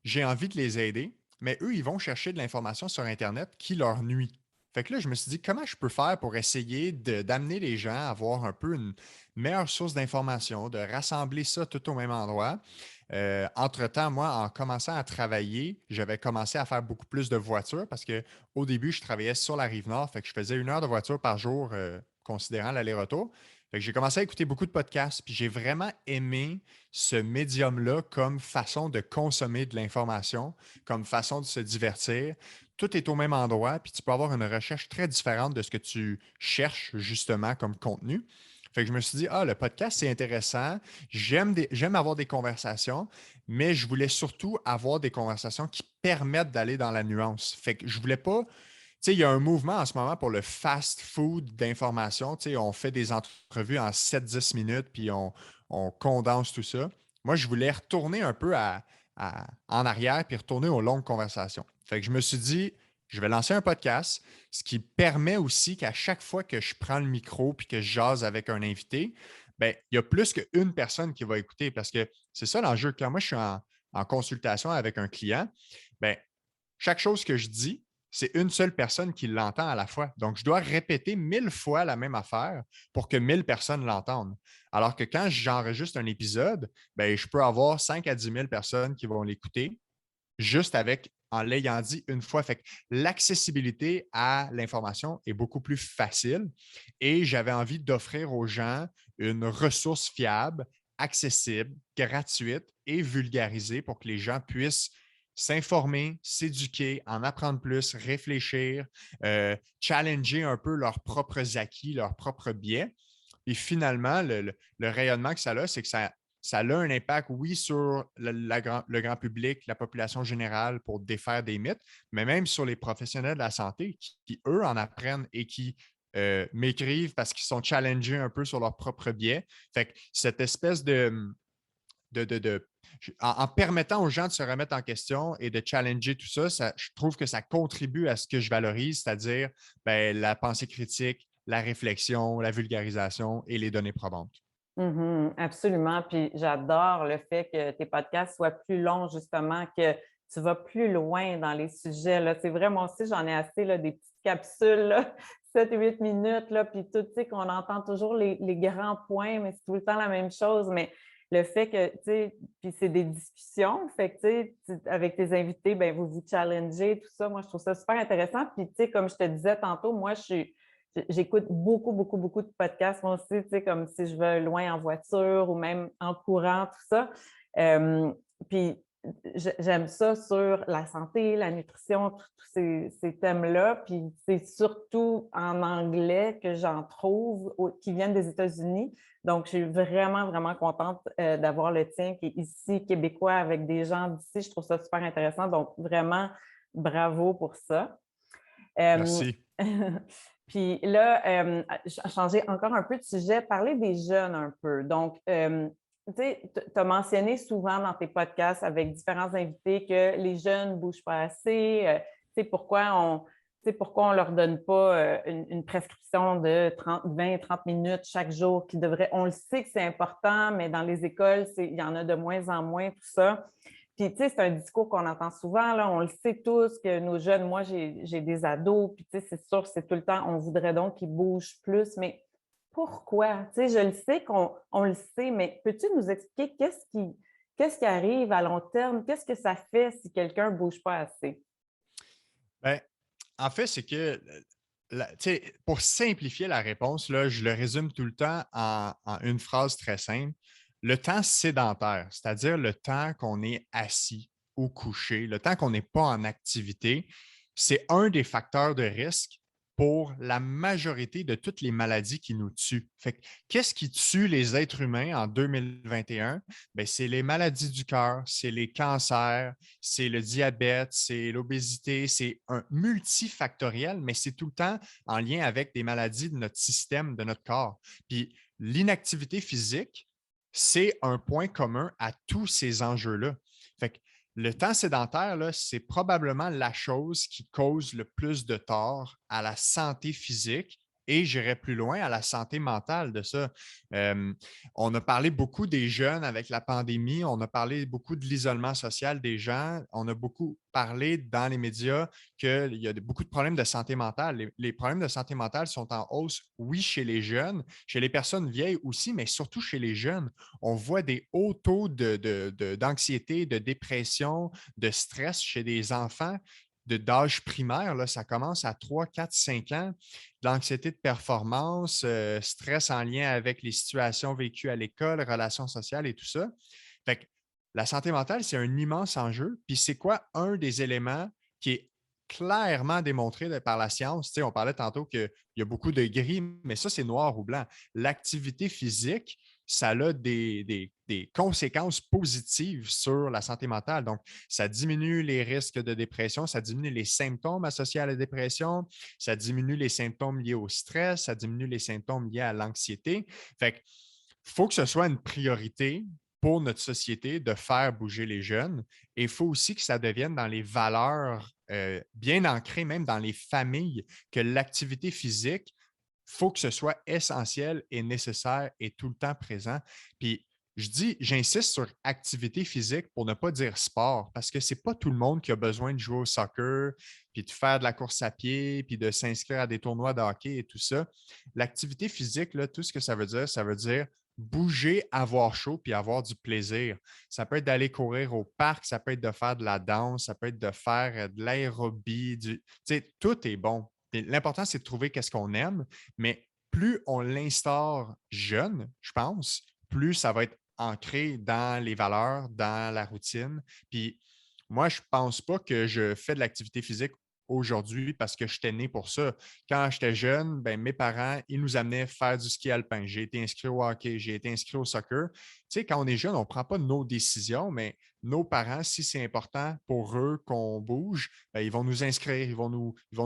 j'ai envie de les aider, mais eux, ils vont chercher de l'information sur Internet qui leur nuit. Fait que là, je me suis dit, comment je peux faire pour essayer d'amener les gens à avoir un peu une meilleure source d'information, de rassembler ça tout au même endroit. Entre-temps, moi, en commençant à travailler, j'avais commencé à faire beaucoup plus de voitures parce qu'au début, je travaillais sur la rive nord, fait que je faisais 1 heure de voiture par jour, considérant l'aller-retour. Fait que j'ai commencé à écouter beaucoup de podcasts, puis j'ai vraiment aimé ce médium-là comme façon de consommer de l'information, comme façon de se divertir. Tout est au même endroit, puis tu peux avoir une recherche très différente de ce que tu cherches justement comme contenu. Fait que je me suis dit, ah, le podcast, c'est intéressant. J'aime avoir des conversations, mais je voulais surtout avoir des conversations qui permettent d'aller dans la nuance. Fait que je voulais pas. Tu sais, il y a un mouvement en ce moment pour le fast food d'information. Tu sais, on fait des entrevues en 7-10 minutes, puis on condense tout ça. Moi, je voulais retourner un peu en arrière, puis retourner aux longues conversations. Fait que je me suis dit, je vais lancer un podcast, ce qui permet aussi qu'à chaque fois que je prends le micro puis que je jase avec un invité, ben, il y a plus qu'une personne qui va écouter parce que c'est ça l'enjeu. Quand moi, je suis en consultation avec un client, ben, chaque chose que je dis, c'est une seule personne qui l'entend à la fois. Donc, je dois répéter 1000 fois la même affaire pour que 1000 personnes l'entendent. Alors que quand j'enregistre un épisode, ben, je peux avoir 5 à 10 000 personnes qui vont l'écouter juste en l'ayant dit une fois. Fait que l'accessibilité à l'information est beaucoup plus facile et j'avais envie d'offrir aux gens une ressource fiable, accessible, gratuite et vulgarisée pour que les gens puissent s'informer, s'éduquer, en apprendre plus, réfléchir, challenger un peu leurs propres acquis, leurs propres biais. Et finalement, le rayonnement que ça a, c'est que ça a un impact, oui, sur le grand public, la population générale pour défaire des mythes, mais même sur les professionnels de la santé qui eux, en apprennent et qui m'écrivent parce qu'ils sont challengés un peu sur leur propre biais. Fait que cette espèce de en permettant aux gens de se remettre en question et de challenger tout ça, je trouve que ça contribue à ce que je valorise, c'est-à-dire ben, la pensée critique, la réflexion, la vulgarisation et les données probantes. Absolument. Puis j'adore le fait que tes podcasts soient plus longs, justement, que tu vas plus loin dans les sujets, là. C'est vrai, moi aussi, j'en ai assez, là, des petites capsules, là, 7-8 minutes, là, puis tout, tu sais, qu'on entend toujours les grands points, mais c'est tout le temps la même chose. Mais le fait que, tu sais, puis c'est des discussions, fait que, tu sais, avec tes invités, ben vous vous challengez, tout ça. Moi, je trouve ça super intéressant. Puis, tu sais, comme je te disais tantôt, moi, j'écoute beaucoup, beaucoup, beaucoup de podcasts, moi aussi, tu sais, comme si je vais loin en voiture ou même en courant, tout ça. Puis j'aime ça sur la santé, la nutrition, tous ces thèmes-là. Puis c'est surtout en anglais que j'en trouve qui viennent des États-Unis. Donc, je suis vraiment, vraiment contente d'avoir le tien qui est ici, québécois, avec des gens d'ici. Je trouve ça super intéressant. Donc, vraiment, bravo pour ça. Merci. Puis là, changer encore un peu de sujet, parler des jeunes un peu. Donc, tu sais, tu as mentionné souvent dans tes podcasts avec différents invités que les jeunes ne bougent pas assez. Tu sais, pourquoi on ne leur donne pas une prescription de 20-30 minutes chaque jour qui devrait. On le sait que c'est important, mais dans les écoles, il y en a de moins en moins, tout ça. Puis, tu sais, c'est un discours qu'on entend souvent, là, on le sait tous que nos jeunes, moi, j'ai des ados, puis, tu sais, c'est sûr, c'est tout le temps, on voudrait donc qu'ils bougent plus, mais pourquoi? Tu sais, je le sais qu'on le sait, mais peux-tu nous expliquer qu'est-ce qui arrive à long terme? Qu'est-ce que ça fait si quelqu'un ne bouge pas assez? Ben, en fait, c'est que, tu sais, pour simplifier la réponse, là, je le résume tout le temps en une phrase très simple. Le temps sédentaire, c'est-à-dire le temps qu'on est assis ou couché, le temps qu'on n'est pas en activité, c'est un des facteurs de risque pour la majorité de toutes les maladies qui nous tuent. Fait que, qu'est-ce qui tue les êtres humains en 2021? Ben, c'est les maladies du cœur, c'est les cancers, c'est le diabète, c'est l'obésité, c'est un multifactoriel, mais c'est tout le temps en lien avec des maladies de notre système, de notre corps. Puis l'inactivité physique, c'est un point commun à tous ces enjeux-là. Fait que le temps sédentaire, là, c'est probablement la chose qui cause le plus de tort à la santé physique et j'irai plus loin à la santé mentale de ça. Euh, on a parlé beaucoup des jeunes avec la pandémie, on a parlé beaucoup de l'isolement social des gens, on a beaucoup parlé dans les médias qu'il y a beaucoup de problèmes de santé mentale. Les problèmes de santé mentale sont en hausse, oui, chez les jeunes, chez les personnes vieilles aussi, mais surtout chez les jeunes. On voit des hauts taux d'anxiété, de dépression, de stress chez des enfants d'âge primaire, là, ça commence à 3, 4, 5 ans. De l'anxiété de performance, stress en lien avec les situations vécues à l'école, relations sociales et tout ça. Fait que la santé mentale, c'est un immense enjeu. Puis c'est quoi un des éléments qui est clairement démontré par la science? Tu sais, on parlait tantôt qu'il y a beaucoup de gris, mais ça, c'est noir ou blanc. L'activité physique, ça a des conséquences positives sur la santé mentale. Donc, ça diminue les risques de dépression, ça diminue les symptômes associés à la dépression, ça diminue les symptômes liés au stress, ça diminue les symptômes liés à l'anxiété. Fait que faut que ce soit une priorité pour notre société de faire bouger les jeunes. Et il faut aussi que ça devienne dans les valeurs bien ancrées, même dans les familles, que l'activité physique, il faut que ce soit essentiel et nécessaire et tout le temps présent. Puis J'insiste sur activité physique pour ne pas dire sport, parce que c'est pas tout le monde qui a besoin de jouer au soccer, puis de faire de la course à pied, puis de s'inscrire à des tournois de hockey et tout ça. L'activité physique, là, tout ce que ça veut dire bouger, avoir chaud, puis avoir du plaisir. Ça peut être d'aller courir au parc, ça peut être de faire de la danse, ça peut être de faire de l'aérobie, tu sais, tout est bon. Puis l'important, c'est de trouver qu'est-ce qu'on aime, mais plus on l'instaure jeune, je pense, plus ça va être ancré dans les valeurs, dans la routine. Puis moi, je ne pense pas que je fais de l'activité physique aujourd'hui parce que j'étais né pour ça. Quand j'étais jeune, ben, mes parents, ils nous amenaient faire du ski alpin. J'ai été inscrit au hockey, j'ai été inscrit au soccer. Tu sais, quand on est jeune, on ne prend pas nos décisions, mais nos parents, si c'est important pour eux qu'on bouge, ben, ils vont nous inscrire, ils vont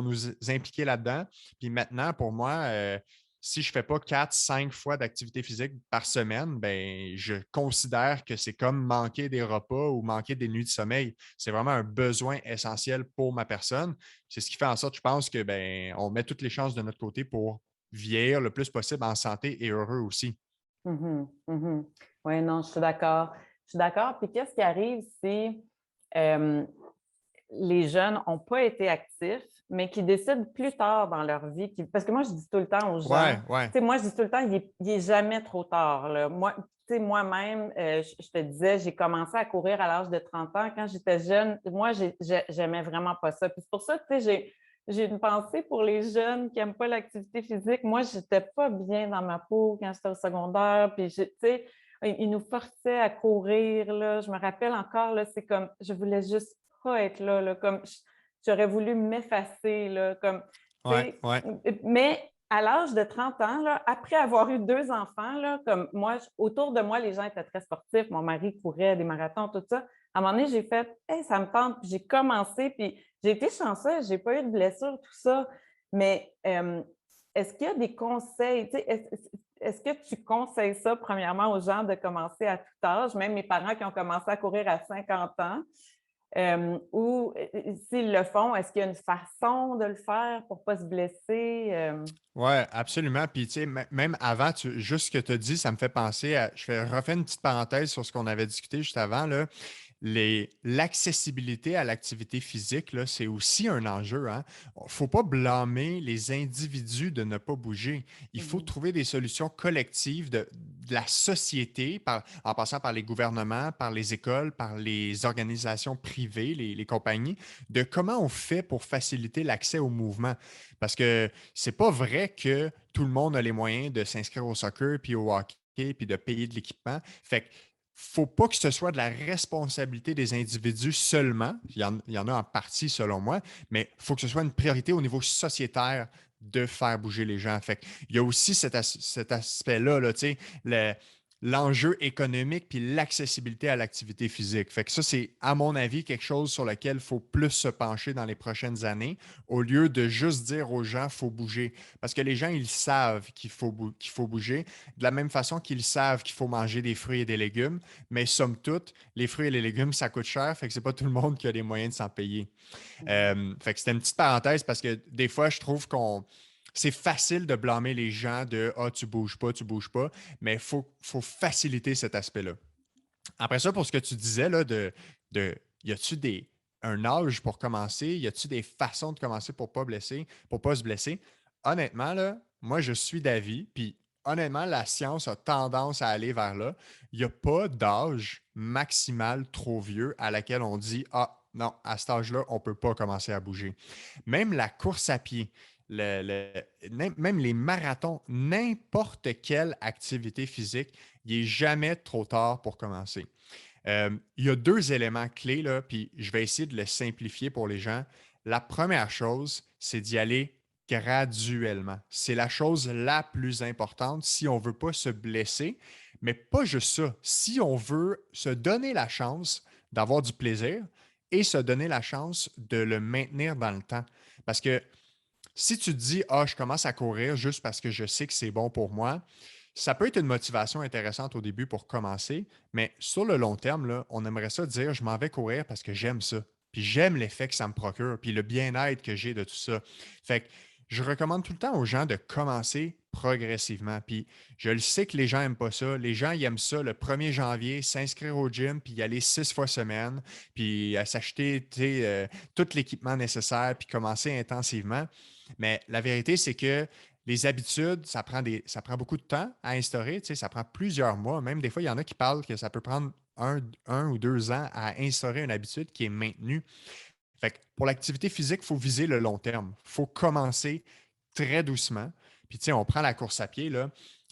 nous impliquer là-dedans. Puis maintenant, pour moi, si je ne fais pas 4, 5 fois d'activité physique par semaine, ben, je considère que c'est comme manquer des repas ou manquer des nuits de sommeil. C'est vraiment un besoin essentiel pour ma personne. C'est ce qui fait en sorte, je pense, que ben, on met toutes les chances de notre côté pour vieillir le plus possible en santé et heureux aussi. Mhm, mhm. Oui, non, je suis d'accord. Je suis d'accord. Puis qu'est-ce qui arrive si euh, les jeunes n'ont pas été actifs, mais qui décident plus tard dans leur vie, parce que moi, je dis tout le temps aux gens, Ouais, ouais. tu sais, moi, je dis tout le temps, il est jamais trop tard, là. Moi, tu sais, moi-même, je te disais, j'ai commencé à courir à l'âge de 30 ans. Quand j'étais jeune, moi, j'aimais vraiment pas ça. Puis c'est pour ça que, tu sais, j'ai une pensée pour les jeunes qui n'aiment pas l'activité physique. Moi, je n'étais pas bien dans ma peau quand j'étais au secondaire. Puis, tu sais, ils nous forçaient à courir, là. Je me rappelle encore, là, c'est comme, je voulais juste pas être là, là, comme j'aurais voulu m'effacer, là, comme, tu Ouais, sais, ouais. mais à l'âge de 30 ans, là, après avoir eu 2 enfants, là, comme moi, autour de moi, les gens étaient très sportifs. Mon mari courait des marathons, tout ça. À un moment donné, j'ai fait, hey, ça me tente. Puis j'ai commencé, puis j'ai été chanceuse, j'ai pas eu de blessure, tout ça. Mais est-ce qu'il y a des conseils? Tu sais, est-ce que tu conseilles ça, premièrement, aux gens de commencer à tout âge, même mes parents qui ont commencé à courir à 50 ans? Ou s'ils le font, est-ce qu'il y a une façon de le faire pour ne pas se blesser? Ouais, absolument. Puis, tu sais, même avant, juste ce que tu as dit, ça me fait penser à. Je fais refais une petite parenthèse sur ce qu'on avait discuté juste avant, là. L'accessibilité à l'activité physique, là, c'est aussi un enjeu. Hein. Il ne faut pas blâmer les individus de ne pas bouger. Il faut Mhm. trouver des solutions collectives de la société, en passant par les gouvernements, par les écoles, par les organisations privées, les compagnies, de comment on fait pour faciliter l'accès au mouvement. Parce que c'est pas vrai que tout le monde a les moyens de s'inscrire au soccer puis au hockey puis de payer de l'équipement. Fait que faut pas que ce soit de la responsabilité des individus seulement. Il y en a en partie selon moi, mais il faut que ce soit une priorité au niveau sociétaire de faire bouger les gens. Fait il y a aussi cet aspect-là, là, tu sais, l'enjeu économique puis l'accessibilité à l'activité physique. Fait que ça, c'est, à mon avis, quelque chose sur lequel il faut plus se pencher dans les prochaines années, au lieu de juste dire aux gens, faut bouger. Parce que les gens, ils savent qu'il faut bouger, de la même façon qu'ils savent qu'il faut manger des fruits et des légumes, mais somme toute, les fruits et les légumes, ça coûte cher, fait que c'est pas tout le monde qui a les moyens de s'en payer. Mhm. Fait que c'était une petite parenthèse parce que des fois, je trouve qu'on c'est facile de blâmer les gens de Ah, tu bouges pas, mais faut faciliter cet aspect-là. Après ça, pour ce que tu disais, là, y a-tu un âge pour commencer? Y a-tu des façons de commencer pour pas se blesser? Honnêtement, là, moi, je suis d'avis, puis honnêtement, la science a tendance à aller vers là. Il n'y a pas d'âge maximal trop vieux à laquelle on dit Ah, non, à cet âge-là, on ne peut pas commencer à bouger. Même la course à pied, même les marathons, n'importe quelle activité physique, il n'est jamais trop tard pour commencer. Il y a deux éléments clés, là, puis je vais essayer de les simplifier pour les gens. La première chose, c'est d'y aller graduellement. C'est la chose la plus importante si on ne veut pas se blesser, mais pas juste ça. Si on veut se donner la chance d'avoir du plaisir et se donner la chance de le maintenir dans le temps. Parce que si tu te dis, ah, je commence à courir juste parce que je sais que c'est bon pour moi, ça peut être une motivation intéressante au début pour commencer, mais sur le long terme, là, on aimerait ça dire, je m'en vais courir parce que j'aime ça. Puis j'aime l'effet que ça me procure, puis le bien-être que j'ai de tout ça. Fait que je recommande tout le temps aux gens de commencer progressivement. Puis je le sais que les gens n'aiment pas ça. Les gens, ils aiment ça le 1er janvier, s'inscrire au gym, puis y aller 6 fois semaine, puis s'acheter tout l'équipement nécessaire, puis commencer intensivement. Mais la vérité, c'est que les habitudes, ça prend beaucoup de temps à instaurer. Ça prend plusieurs mois. Même des fois, il y en a qui parlent que ça peut prendre 1 ou 2 ans à instaurer une habitude qui est maintenue. Fait que pour l'activité physique, il faut viser le long terme. Il faut commencer très doucement. Puis, tu sais, on prend la course à pied, là.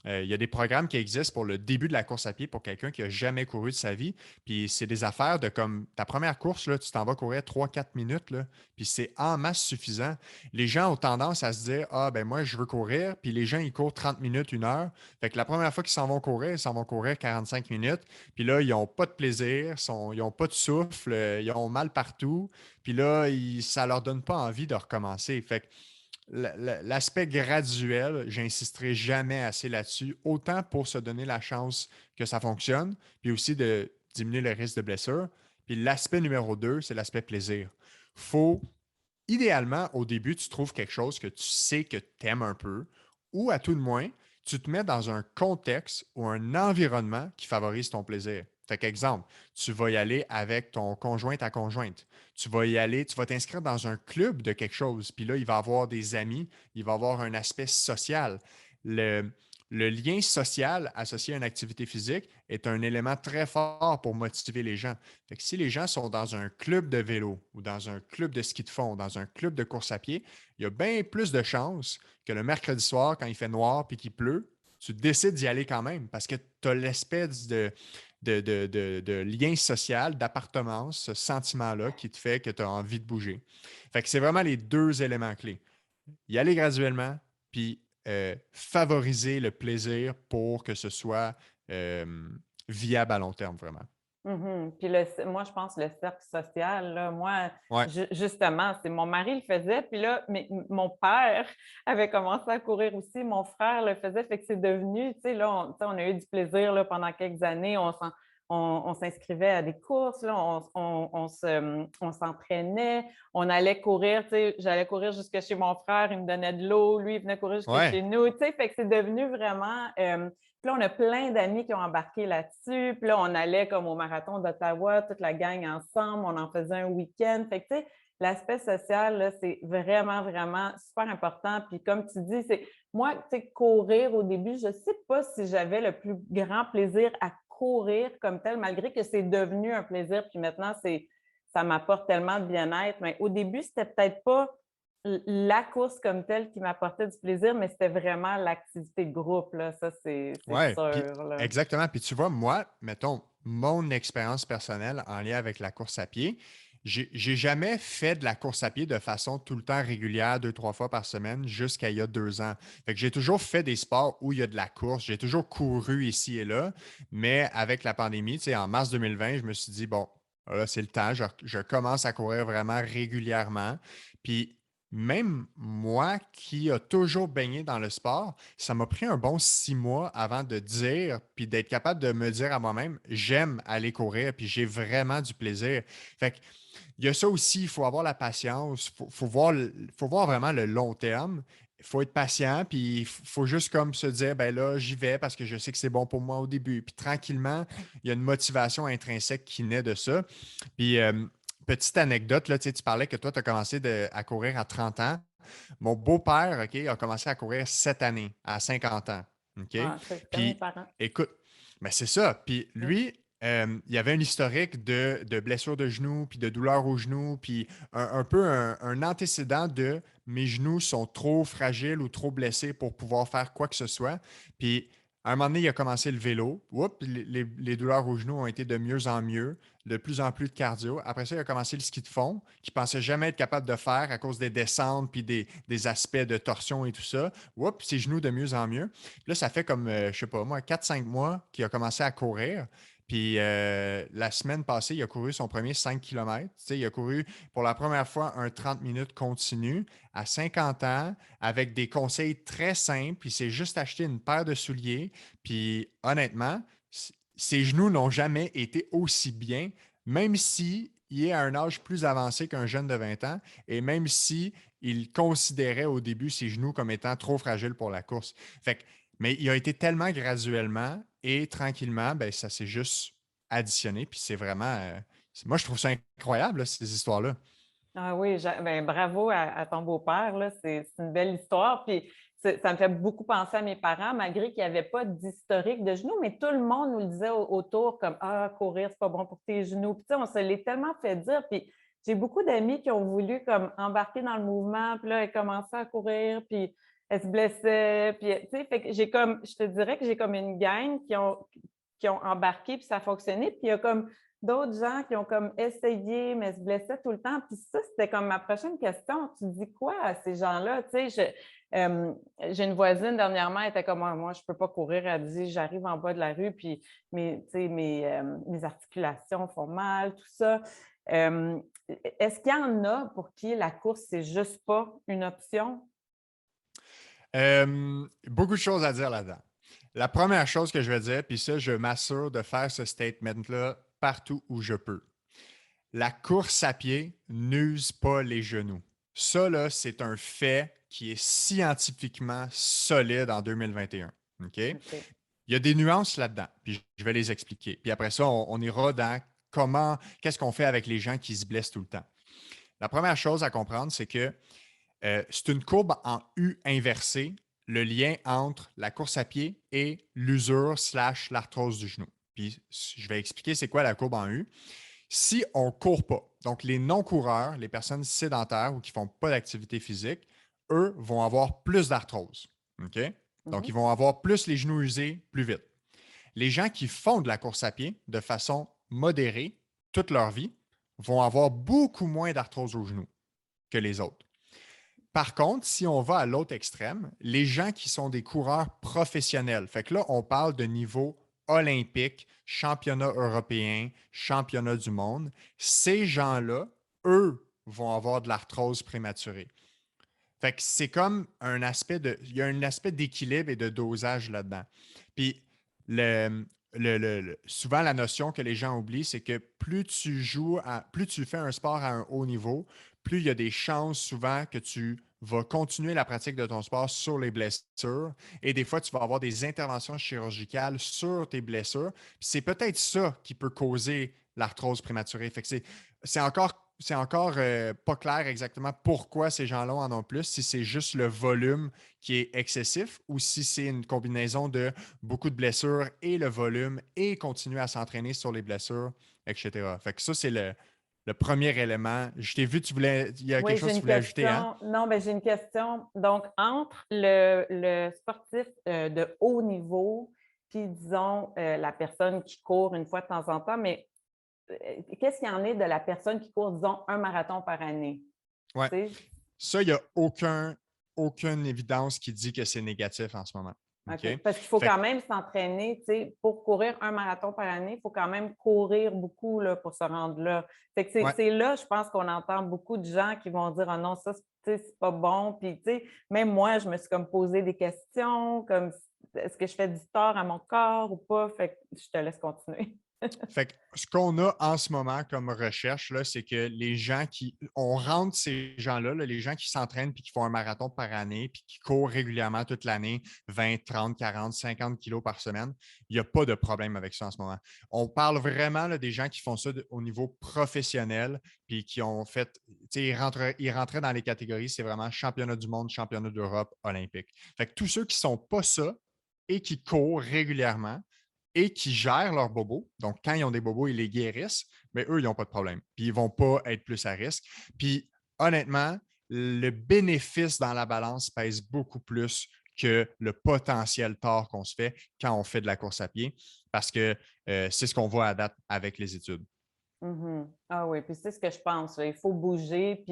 Il y a des programmes qui existent pour le début de la course à pied pour quelqu'un qui n'a jamais couru de sa vie. Puis, c'est des affaires de comme ta première course, là, tu t'en vas courir 3-4 minutes, là, puis c'est en masse suffisant. Les gens ont tendance à se dire ah, ben moi, je veux courir. Puis, les gens, ils courent 30 minutes, 1 heure. Fait que la première fois qu'ils s'en vont courir, ils s'en vont courir 45 minutes. Puis là, ils n'ont pas de plaisir, ils n'ont pas de souffle, ils ont mal partout. Puis là, ça ne leur donne pas envie de recommencer. Fait que l'aspect graduel, j'insisterai jamais assez là-dessus, autant pour se donner la chance que ça fonctionne, puis aussi de diminuer le risque de blessure. Puis l'aspect numéro 2, c'est l'aspect plaisir. Faut, idéalement, au début, tu trouves quelque chose que tu sais que tu aimes un peu, ou à tout de moins, tu te mets dans un contexte ou un environnement qui favorise ton plaisir. Fait qu'exemple, tu vas y aller avec ton conjoint, ta conjointe. Tu vas y aller, tu vas t'inscrire dans un club de quelque chose. Puis là, il va avoir des amis, il va avoir un aspect social. Le, le lien social associé à une activité physique est un élément très fort pour motiver les gens. Fait que si les gens sont dans un club de vélo ou dans un club de ski de fond, dans un club de course à pied, il y a bien plus de chances que le mercredi soir, quand il fait noir et qu'il pleut, tu décides d'y aller quand même parce que tu as l'espèce de lien social, d'appartenance, ce sentiment-là qui te fait que tu as envie de bouger. Fait que c'est vraiment les 2 éléments clés. Y aller graduellement, puis favoriser le plaisir pour que ce soit viable à long terme, vraiment. Mhm. Puis moi, je pense le cercle social, là, moi, Ouais, justement, c'est mon mari le faisait, puis là, mon père avait commencé à courir aussi, mon frère le faisait, fait que c'est devenu, tu sais, là, tu sais, on a eu du plaisir là, pendant quelques années, on s'inscrivait à des courses, là, on s'entraînait, on allait courir, tu sais, j'allais courir jusque chez mon frère, il me donnait de l'eau, lui, il venait courir jusque ouais, chez nous, tu sais, fait que c'est devenu vraiment puis là, on a plein d'amis qui ont embarqué là-dessus. Puis là, on allait comme au marathon d'Ottawa, toute la gang ensemble. On en faisait un week-end. Fait que, tu sais, l'aspect social, là, c'est vraiment, vraiment super important. Puis comme tu dis, c'est moi, tu sais, courir au début, je ne sais pas si j'avais le plus grand plaisir à courir comme tel, malgré que c'est devenu un plaisir. Puis maintenant, ça m'apporte tellement de bien-être. Mais au début, c'était peut-être pas la course comme telle qui m'apportait du plaisir, mais c'était vraiment l'activité de groupe, là. Ça, c'est ouais. Puis sûr, là. exactement. Puis tu vois, moi, mettons, mon expérience personnelle en lien avec la course à pied, j'ai jamais fait de la course à pied de façon tout le temps régulière, 2, 3 fois par semaine, jusqu'à il y a 2 ans. Fait que j'ai toujours fait des sports où il y a de la course. J'ai toujours couru ici et là, mais avec la pandémie, tu sais, en mars 2020, je me suis dit, bon, là, c'est le temps, je commence à courir vraiment régulièrement. Puis même moi qui a toujours baigné dans le sport, ça m'a pris un bon 6 mois avant de dire, puis d'être capable de me dire à moi-même, j'aime aller courir, puis j'ai vraiment du plaisir. Fait que, il y a ça aussi, il faut avoir la patience, faut voir vraiment le long terme. Il faut être patient, puis il faut juste comme se dire, ben là, j'y vais parce que je sais que c'est bon pour moi au début. Puis tranquillement, il y a une motivation intrinsèque qui naît de ça. Puis, petite anecdote, là, tu parlais que toi, tu as commencé à courir à 30 ans. Mon beau-père, OK, a commencé à courir cette année, à 50 ans. OK? Ah, c'est comme mes Puis, parents. écoute, mais c'est ça. Puis Mm. lui, il y avait un historique de blessures de genoux, puis de douleurs aux genoux, puis un peu un antécédent de mes genoux sont trop fragiles ou trop blessés pour pouvoir faire quoi que ce soit. Puis, à un moment donné, il a commencé le vélo. Oups, les douleurs aux genoux ont été de mieux en mieux, de plus en plus de cardio. Après ça, il a commencé le ski de fond, qu'il pensait jamais être capable de faire à cause des descentes puis des aspects de torsion et tout ça. Oups, ses genoux de mieux en mieux. Puis là, ça fait comme, je sais pas moi, 4-5 mois qu'il a commencé à courir. Puis la semaine passée, il a couru son premier 5 km. Tu sais, il a couru pour la première fois un 30 minutes continu à 50 ans avec des conseils très simples. Il s'est juste acheté une paire de souliers. Puis honnêtement, ses genoux n'ont jamais été aussi bien, même si il est à un âge plus avancé qu'un jeune de 20 ans, et même si il considérait au début ses genoux comme étant trop fragiles pour la course. Fait que, mais il a été tellement graduellement et tranquillement, ben, ça s'est juste additionné. Puis c'est vraiment. Moi, je trouve ça incroyable, là, ces histoires-là. Ah oui, ben, bravo à ton beau-père, là. C'est une belle histoire. Puis ça me fait beaucoup penser à mes parents, malgré qu'il n'y avait pas d'historique de genoux, mais tout le monde nous le disait autour comme Ah, courir, c'est pas bon pour tes genoux. Puis tu sais, on se l'est tellement fait dire. Puis j'ai beaucoup d'amis qui ont voulu comme embarquer dans le mouvement, puis là, elles commençaient à courir, puis elles se blessaient. Puis tu sais, fait que j'ai comme, je te dirais que j'ai comme une gang qui ont embarqué, puis ça a fonctionné. Puis il y a comme d'autres gens qui ont comme essayé, mais se blessaient tout le temps. Puis ça, c'était comme ma prochaine question. Tu dis quoi à ces gens-là? Tu sais, j'ai une voisine dernièrement, elle était comme moi, je ne peux pas courir. Elle dit, j'arrive en bas de la rue, puis tu sais, mes articulations font mal, tout ça. Est-ce qu'il y en a pour qui la course, c'est juste pas une option? Beaucoup de choses à dire là-dedans. La première chose que je vais dire, puis ça, je m'assure de faire ce statement-là partout où je peux. La course à pied n'use pas les genoux. Ça, là, c'est un fait qui est scientifiquement solide en 2021. OK? Il OK. y a des nuances là-dedans, puis je vais les expliquer. Puis après ça, on ira dans qu'est-ce qu'on fait avec les gens qui se blessent tout le temps. La première chose à comprendre, c'est que c'est une courbe en U inversée, le lien entre la course à pied et l'usure slash l'arthrose du genou. Puis je vais expliquer c'est quoi la courbe en U. Si on ne court pas, donc les non-coureurs, les personnes sédentaires ou qui ne font pas d'activité physique, eux vont avoir plus d'arthrose. OK? Donc, Mhm. ils vont avoir plus les genoux usés plus vite. Les gens qui font de la course à pied de façon modérée toute leur vie vont avoir beaucoup moins d'arthrose aux genoux que les autres. Par contre, si on va à l'autre extrême, les gens qui sont des coureurs professionnels, fait que là, on parle de niveau olympique, championnat européen, championnat du monde, ces gens-là, eux, vont avoir de l'arthrose prématurée. Fait que c'est comme un aspect de. Il y a un aspect d'équilibre et de dosage là-dedans. Puis souvent, la notion que les gens oublient, c'est que plus tu fais un sport à un haut niveau, plus il y a des chances souvent que tu vas continuer la pratique de ton sport sur les blessures. Et des fois, tu vas avoir des interventions chirurgicales sur tes blessures. Puis c'est peut-être ça qui peut causer l'arthrose prématurée. Fait que c'est encore pas clair exactement pourquoi ces gens-là en ont plus, si c'est juste le volume qui est excessif ou si c'est une combinaison de beaucoup de blessures et le volume et continuer à s'entraîner sur les blessures, etc. Fait que ça, c'est le premier élément. Je t'ai vu, il y a quelque Oui, chose j'ai que tu une voulais ajouter, hein? question. Non, ben, j'ai une question. Donc, entre le sportif de haut niveau, puis disons la personne qui court une fois de temps en temps, mais qu'est-ce qu'il y en est de la personne qui court, disons, un marathon par année? Ouais. Tu sais? Ça, il n'y a aucune évidence qui dit que c'est négatif en ce moment. OK? OK. Parce qu'il faut Fait quand même s'entraîner, tu sais, pour courir un marathon par année, il faut quand même courir beaucoup là, pour se rendre là. Fait que ouais. c'est là, je pense qu'on entend beaucoup de gens qui vont dire Ah non, ça, tu sais, c'est pas bon. Puis, tu sais, même moi, je me suis comme posé des questions, comme est-ce que je fais du tort à mon corps ou pas? Fait que je te laisse continuer. Fait que ce qu'on a en ce moment comme recherche, là, c'est que on rentre ces gens-là, là, les gens qui s'entraînent puis qui font un marathon par année puis qui courent régulièrement toute l'année, 20, 30, 40, 50 kilos par semaine, il n'y a pas de problème avec ça en ce moment. On parle vraiment là, des gens qui font ça au niveau professionnel puis qui ont fait, tu sais, ils rentraient dans les catégories, c'est vraiment championnat du monde, championnat d'Europe, olympique. Fait que tous ceux qui ne sont pas ça et qui courent régulièrement, et qui gèrent leurs bobos. Donc, quand ils ont des bobos, ils les guérissent, mais eux, ils n'ont pas de problème. Puis, ils ne vont pas être plus à risque. Puis, honnêtement, le bénéfice dans la balance pèse beaucoup plus que le potentiel tort qu'on se fait quand on fait de la course à pied, parce que c'est ce qu'on voit à date avec les études. Mhm. Ah oui, puis c'est ce que je pense, là. Il faut bouger.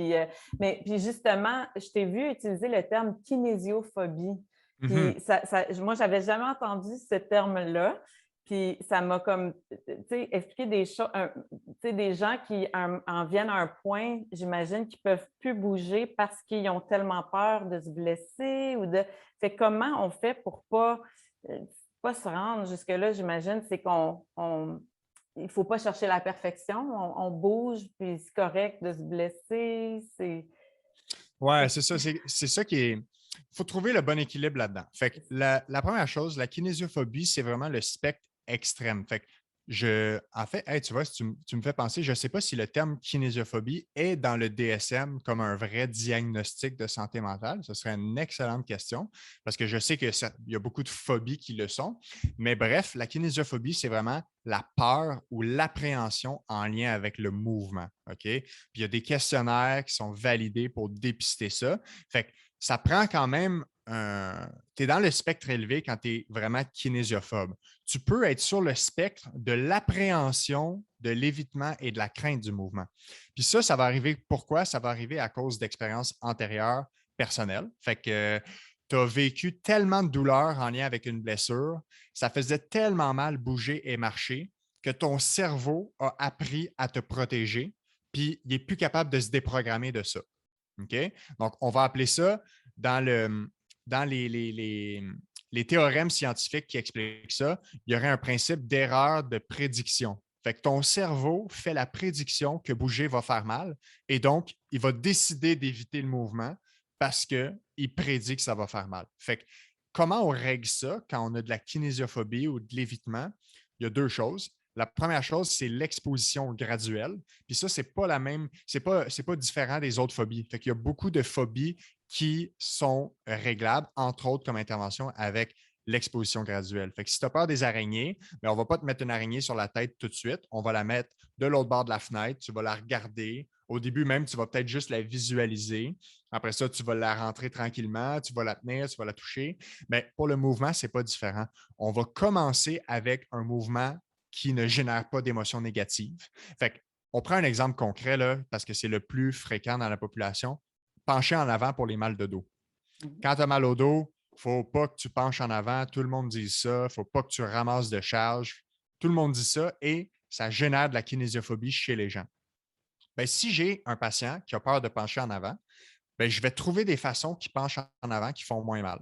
Mais puis justement, je t'ai vu utiliser le terme kinésiophobie. Mhm. Puis moi, j'avais jamais entendu ce terme-là. Puis ça m'a comme, tu sais, expliqué des choses, tu sais, des gens qui en viennent à un point, j'imagine, qu'ils ne peuvent plus bouger parce qu'ils ont tellement peur de se blesser ou de. Fait comment on fait pour pas se rendre jusque-là, j'imagine, c'est qu'on il ne faut pas chercher la perfection. On bouge, puis c'est correct de se blesser. Ouais, c'est ça. C'est ça qui est. Il faut trouver le bon équilibre là-dedans. Fait que la première chose, la kinésiophobie, c'est vraiment le spectre extrême. Fait que en fait, hey, tu vois, si tu me fais penser, je ne sais pas si le terme kinésiophobie est dans le DSM comme un vrai diagnostic de santé mentale. Ce serait une excellente question parce que je sais qu'il y a beaucoup de phobies qui le sont. Mais bref, la kinésiophobie, c'est vraiment la peur ou l'appréhension en lien avec le mouvement. OK? Puis il y a des questionnaires qui sont validés pour dépister ça. Fait que ça prend quand même tu es dans le spectre élevé quand tu es vraiment kinésiophobe. Tu peux être sur le spectre de l'appréhension, de l'évitement et de la crainte du mouvement. Puis ça va arriver. Pourquoi? Ça va arriver à cause d'expériences antérieures personnelles. Fait que tu as vécu tellement de douleurs en lien avec une blessure, ça faisait tellement mal bouger et marcher que ton cerveau a appris à te protéger, puis il n'est plus capable de se déprogrammer de ça. OK? Donc, on va appeler ça dans, dans les théorèmes scientifiques qui expliquent ça, il y aurait un principe d'erreur de prédiction. Fait que ton cerveau fait la prédiction que bouger va faire mal et donc, il va décider d'éviter le mouvement parce qu'il prédit que ça va faire mal. Fait que comment on règle ça quand on a de la kinésiophobie ou de l'évitement? Il y a deux choses. La première chose, c'est l'exposition graduelle. Puis ça, c'est pas la même, c'est pas différent des autres phobies. Fait qu'il y a beaucoup de phobies qui sont réglables, entre autres comme intervention avec l'exposition graduelle. Fait que si tu as peur des araignées, on ne va pas te mettre une araignée sur la tête tout de suite. On va la mettre de l'autre bord de la fenêtre. Tu vas la regarder. Au début même, tu vas peut-être juste la visualiser. Après ça, tu vas la rentrer tranquillement, tu vas la tenir, tu vas la toucher. Mais pour le mouvement, ce n'est pas différent. On va commencer avec un mouvement qui ne génère pas d'émotions négatives. Fait on prend un exemple concret là, parce que c'est le plus fréquent dans la population. Pencher en avant pour les mal de dos. Quand tu as mal au dos, il ne faut pas que tu penches en avant. Tout le monde dit ça. Il ne faut pas que tu ramasses de charge. Tout le monde dit ça et ça génère de la kinésiophobie chez les gens. Bien, si j'ai un patient qui a peur de pencher en avant, bien, je vais trouver des façons qui penchent en avant qui font moins mal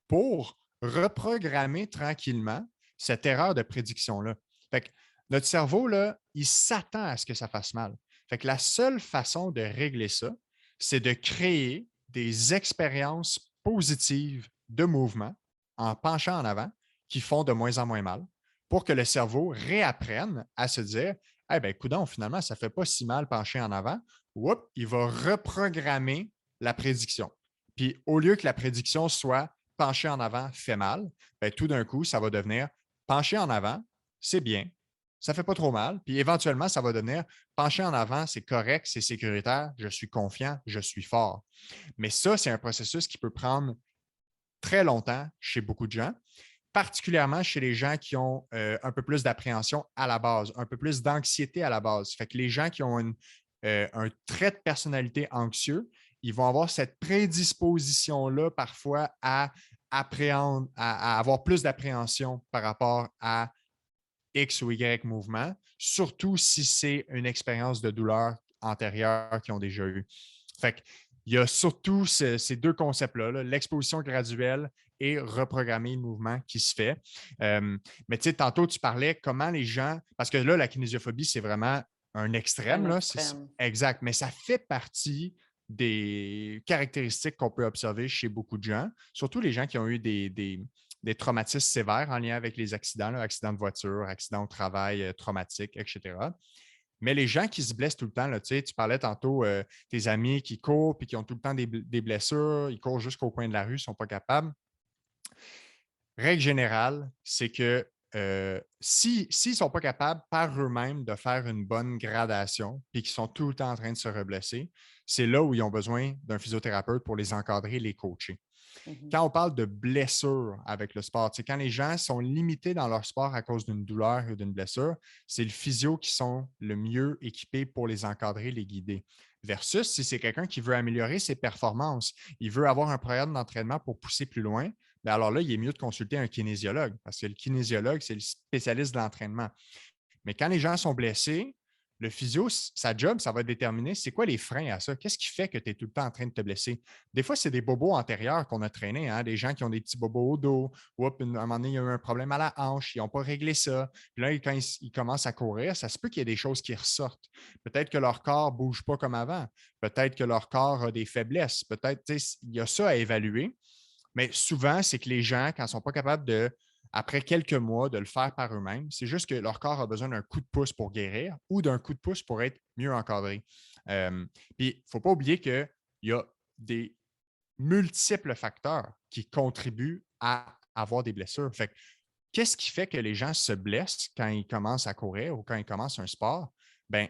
pour reprogrammer tranquillement cette erreur de prédiction-là. Fait que notre cerveau, là, il s'attend à ce que ça fasse mal. Fait que la seule façon de régler ça, c'est de créer des expériences positives de mouvement en penchant en avant qui font de moins en moins mal pour que le cerveau réapprenne à se dire eh bien, coudonc, finalement, ça ne fait pas si mal pencher en avant. Oups, il va reprogrammer la prédiction. Puis au lieu que la prédiction soit pencher en avant fait mal, bien, tout d'un coup, ça va devenir pencher en avant, c'est bien, ça ne fait pas trop mal. Puis éventuellement, ça va devenir pencher en avant, c'est correct, c'est sécuritaire, je suis confiant, je suis fort. Mais ça, c'est un processus qui peut prendre très longtemps chez beaucoup de gens, particulièrement chez les gens qui ont un peu plus d'appréhension à la base, un peu plus d'anxiété à la base. Fait que les gens qui ont un trait de personnalité anxieux, ils vont avoir cette prédisposition-là parfois à appréhender, à avoir plus d'appréhension par rapport à X ou Y mouvement, surtout si c'est une expérience de douleur antérieure qu'ils ont déjà eue. Fait que, il y a surtout ces deux concepts-là, là, l'exposition graduelle et reprogrammer le mouvement qui se fait. Mais tu sais, tantôt, tu parlais comment les gens, parce que là, la kinésiophobie, c'est vraiment un extrême, là, extrême. exact, mais ça fait partie des caractéristiques qu'on peut observer chez beaucoup de gens, surtout les gens qui ont eu des traumatismes sévères en lien avec les accidents, là, accidents de voiture, accidents au travail traumatiques, etc. Mais les gens qui se blessent tout le temps, là, tu parlais tantôt tes amis qui courent et qui ont tout le temps des blessures, ils courent jusqu'au coin de la rue, ils ne sont pas capables. Règle générale, c'est que s'ils ne sont pas capables par eux-mêmes de faire une bonne gradation et qu'ils sont tout le temps en train de se reblesser, c'est là où ils ont besoin d'un physiothérapeute pour les encadrer, les coacher. Quand on parle de blessure avec le sport, quand les gens sont limités dans leur sport à cause d'une douleur ou d'une blessure, c'est le physio qui sont le mieux équipés pour les encadrer, les guider. Versus si c'est quelqu'un qui veut améliorer ses performances, il veut avoir un programme d'entraînement pour pousser plus loin, bien alors là, il est mieux de consulter un kinésiologue parce que le kinésiologue, c'est le spécialiste de l'entraînement. Mais quand les gens sont blessés, Le physio, sa job, ça va déterminer c'est quoi les freins à ça. Qu'est-ce qui fait que tu es tout le temps en train de te blesser? Des fois, c'est des bobos antérieurs qu'on a traînés, hein, des gens qui ont des petits bobos au dos. Ou à un moment donné, il y a eu un problème à la hanche, ils n'ont pas réglé ça. Puis là, quand ils commencent à courir, ça se peut qu'il y ait des choses qui ressortent. Peut-être que leur corps ne bouge pas comme avant. Peut-être que leur corps a des faiblesses. Peut-être, il y a ça à évaluer. Mais souvent, c'est que les gens, quand ils ne sont pas capables de, après quelques mois, de le faire par eux-mêmes, c'est juste que leur corps a besoin d'un coup de pouce pour guérir ou d'un coup de pouce pour être mieux encadré. Puis, il ne faut pas oublier qu'il y a des multiples facteurs qui contribuent à avoir des blessures. Fait que, qu'est-ce qui fait que les gens se blessent quand ils commencent à courir ou quand ils commencent un sport? Bien,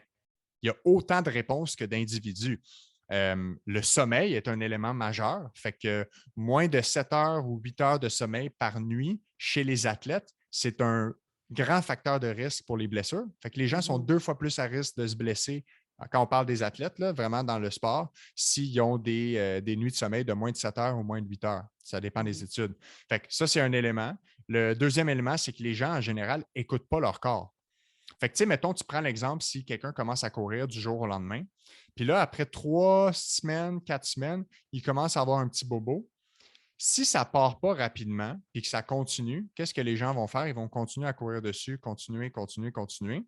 il y a autant de réponses que d'individus. Le sommeil est un élément majeur. Fait que moins de 7 heures ou 8 heures de sommeil par nuit chez les athlètes, c'est un grand facteur de risque pour les blessures. Fait que les gens sont 2 fois plus à risque de se blesser quand on parle des athlètes, là, vraiment dans le sport, s'ils ont des nuits de sommeil de moins de 7 heures ou moins de 8 heures. Ça dépend des études. Fait que ça, c'est un élément. Le deuxième élément, c'est que les gens, en général, n'écoutent pas leur corps. Fait que, tu sais, mettons, tu prends l'exemple si quelqu'un commence à courir du jour au lendemain, puis là, après 3 semaines, 4 semaines, il commence à avoir un petit bobo. Si ça ne part pas rapidement et que ça continue, qu'est-ce que les gens vont faire? Ils vont continuer à courir dessus, continuer, continuer, continuer.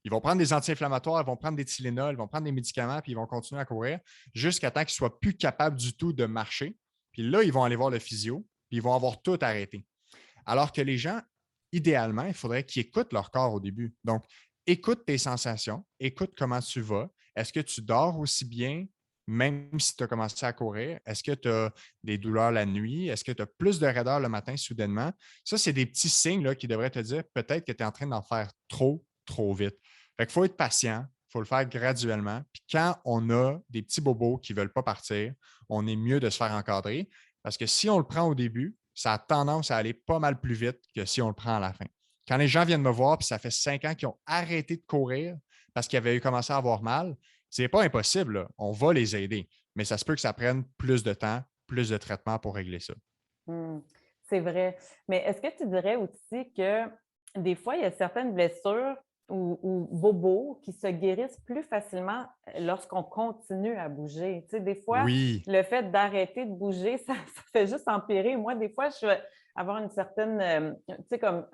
Ils vont prendre des anti-inflammatoires, ils vont prendre des Tylenol, ils vont prendre des médicaments, puis ils vont continuer à courir jusqu'à temps qu'ils ne soient plus capables du tout de marcher. Puis là, ils vont aller voir le physio, puis ils vont avoir tout arrêté. Alors que les gens, idéalement, il faudrait qu'ils écoutent leur corps au début. Donc, écoute tes sensations, écoute comment tu vas. Est-ce que tu dors aussi bien, même si tu as commencé à courir? Est-ce que tu as des douleurs la nuit? Est-ce que tu as plus de raideur le matin soudainement? Ça, c'est des petits signes là, qui devraient te dire peut-être que tu es en train d'en faire trop, trop vite. Fait qu'il faut être patient, il faut le faire graduellement. Puis quand on a des petits bobos qui ne veulent pas partir, on est mieux de se faire encadrer parce que si on le prend au début, ça a tendance à aller pas mal plus vite que si on le prend à la fin. Quand les gens viennent me voir, puis ça fait 5 ans qu'ils ont arrêté de courir parce qu'ils avaient commencé à avoir mal, c'est pas impossible. Là. On va les aider, mais ça se peut que ça prenne plus de temps, plus de traitement pour régler ça. Mmh, c'est vrai. Mais est-ce que tu dirais aussi que des fois, il y a certaines blessures ou bobos qui se guérissent plus facilement lorsqu'on continue à bouger? Tu sais, des fois, Oui, le fait d'arrêter de bouger, ça fait juste empirer. Moi, des fois, je vais avoir une certaine, tu sais, comme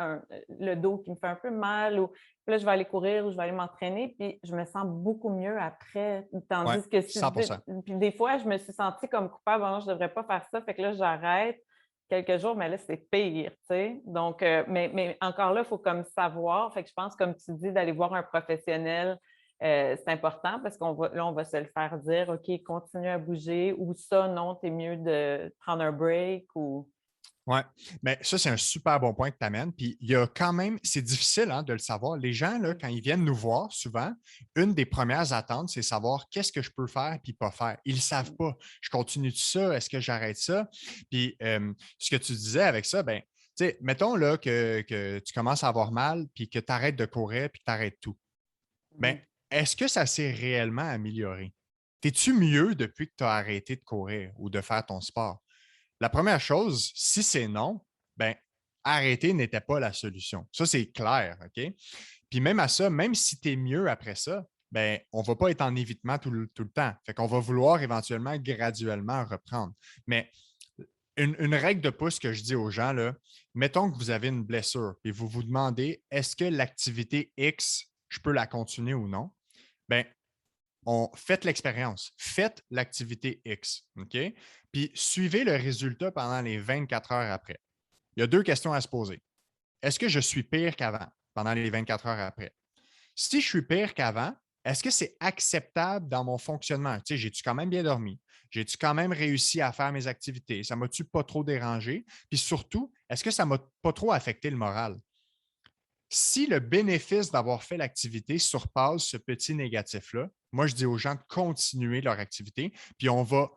le dos qui me fait un peu mal ou puis là, je vais aller courir ou je vais aller m'entraîner, puis je me sens beaucoup mieux après. ouais, Tandis que si, 100%. puis des fois, je me suis sentie comme coupable, non, je ne devrais pas faire ça, fait que là, j'arrête quelques jours, mais là, c'est pire, tu sais. Donc, mais encore là, il faut comme savoir. Fait que je pense, comme tu dis, d'aller voir un professionnel, c'est important parce qu'on va, là, on va se le faire dire, OK, continue à bouger ou ça, non, tu es mieux de prendre un break ou. Oui, mais ça, c'est un super bon point que tu amènes. Puis il y a quand même, c'est difficile hein, de le savoir. Les gens, là, quand ils viennent nous voir, souvent, une des premières attentes, c'est savoir qu'est-ce que je peux faire puis pas faire. Ils ne savent pas. Je continue de ça, est-ce que j'arrête ça? Puis ce que tu disais avec ça, ben, tu sais, mettons là, que tu commences à avoir mal puis que tu arrêtes de courir puis que tu arrêtes tout. Bien, Mhm. est-ce que ça s'est réellement amélioré? T'es-tu mieux depuis que tu as arrêté de courir ou de faire ton sport? La première chose, si c'est non, ben, arrêter n'était pas la solution. Ça, c'est clair, OK? Puis même à ça, même si tu es mieux après ça, ben, on ne va pas être en évitement tout le temps. Fait qu'on va vouloir éventuellement, graduellement reprendre. Mais une règle de pouce que je dis aux gens, là, mettons que vous avez une blessure et vous vous demandez est-ce que l'activité X, je peux la continuer ou non? Ben, faites l'expérience, faites l'activité X, OK? Puis suivez le résultat pendant les 24 heures après. Il y a 2 questions à se poser. Est-ce que je suis pire qu'avant pendant les 24 heures après? Si je suis pire qu'avant, est-ce que c'est acceptable dans mon fonctionnement? Tu sais, j'ai-tu quand même bien dormi? J'ai-tu quand même réussi à faire mes activités? Ça m'a-tu pas trop dérangé? Puis surtout, est-ce que ça m'a pas trop affecté le moral? Si le bénéfice d'avoir fait l'activité surpasse ce petit négatif-là, moi, je dis aux gens de continuer leur activité, puis on va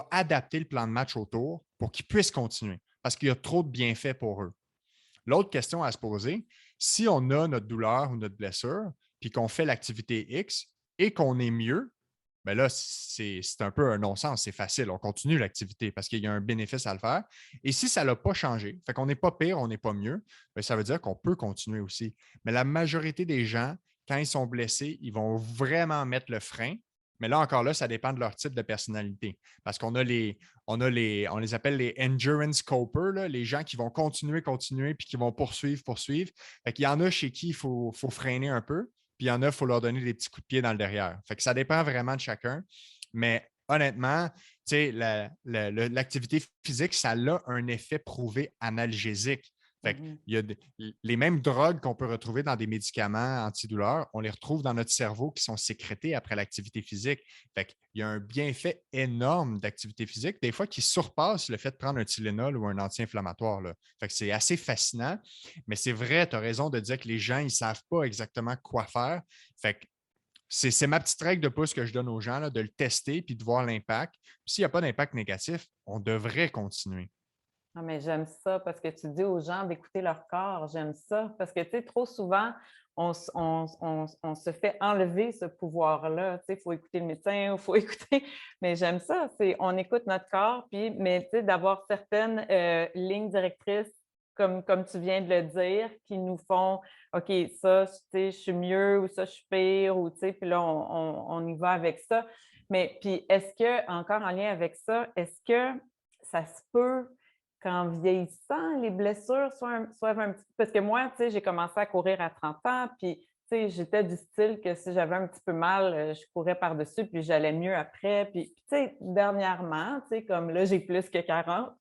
adapter le plan de match autour pour qu'ils puissent continuer parce qu'il y a trop de bienfaits pour eux. L'autre question à se poser, si on a notre douleur ou notre blessure, puis qu'on fait l'activité X et qu'on est mieux, bien là, c'est un peu un non-sens, c'est facile. On continue l'activité parce qu'il y a un bénéfice à le faire. Et si ça n'a pas changé, fait qu'on n'est pas pire, on n'est pas mieux, bien, ça veut dire qu'on peut continuer aussi. Mais la majorité des gens quand ils sont blessés, ils vont vraiment mettre le frein. Mais là, encore là, ça dépend de leur type de personnalité. Parce qu'on a on les appelle les endurance copers, là, les gens qui vont continuer, puis qui vont poursuivre. Fait qu'il y en a chez qui il faut freiner un peu, puis il y en a, il faut leur donner des petits coups de pied dans le derrière. Fait que ça dépend vraiment de chacun. Mais honnêtement, l'activité physique, ça a un effet prouvé analgésique. Fait que Mhm. il y a les mêmes drogues qu'on peut retrouver dans des médicaments antidouleurs, on les retrouve dans notre cerveau qui sont sécrétés après l'activité physique. Fait qu'il y a un bienfait énorme d'activité physique, des fois qui surpasse le fait de prendre un Tylenol ou un anti-inflammatoire, là. Fait que c'est assez fascinant, mais c'est vrai, tu as raison de dire que les gens, ils ne savent pas exactement quoi faire. Fait que c'est ma petite règle de pouce que je donne aux gens, là, de le tester puis de voir l'impact. S'il n'y a pas d'impact négatif, on devrait continuer. Ah, mais j'aime ça parce que tu dis aux gens d'écouter leur corps. J'aime ça parce que, tu sais, trop souvent, on se fait enlever ce pouvoir-là. Tu sais, il faut écouter le médecin, il faut écouter. Mais j'aime ça. On écoute notre corps, puis, mais tu sais, d'avoir certaines lignes directrices, comme tu viens de le dire, qui nous font OK, ça, tu sais, je suis mieux ou ça, je suis pire, ou tu sais, puis là, on y va avec ça. Mais puis, est-ce que, encore en lien avec ça, est-ce que ça se peut qu'en vieillissant, les blessures soient un petit peu. Parce que moi, tu sais, j'ai commencé à courir à 30 ans, puis tu sais, j'étais du style que si j'avais un petit peu mal, je courais par-dessus, puis j'allais mieux après. Puis, tu sais, dernièrement, tu sais, comme là, j'ai plus que 40.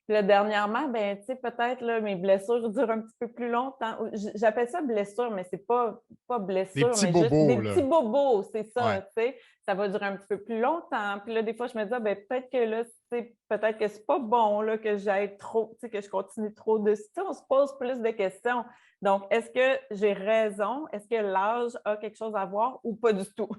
Puis là, dernièrement, ben, tu sais, peut-être là, mes blessures durent un petit peu plus longtemps. J'appelle ça blessure, mais c'est pas Des blessure, petits mais juste des bobos, petits là. bobos, c'est ça, Ouais. tu sais. Ça va durer un petit peu plus longtemps. Puis là, des fois, je me dis, ah, ben, peut-être que là, peut-être que c'est pas bon là, que j'aille trop, tu sais, que je continue trop dessus. Tu sais, on se pose plus de questions. Donc, est-ce que j'ai raison? Est-ce que l'âge a quelque chose à voir ou pas du tout?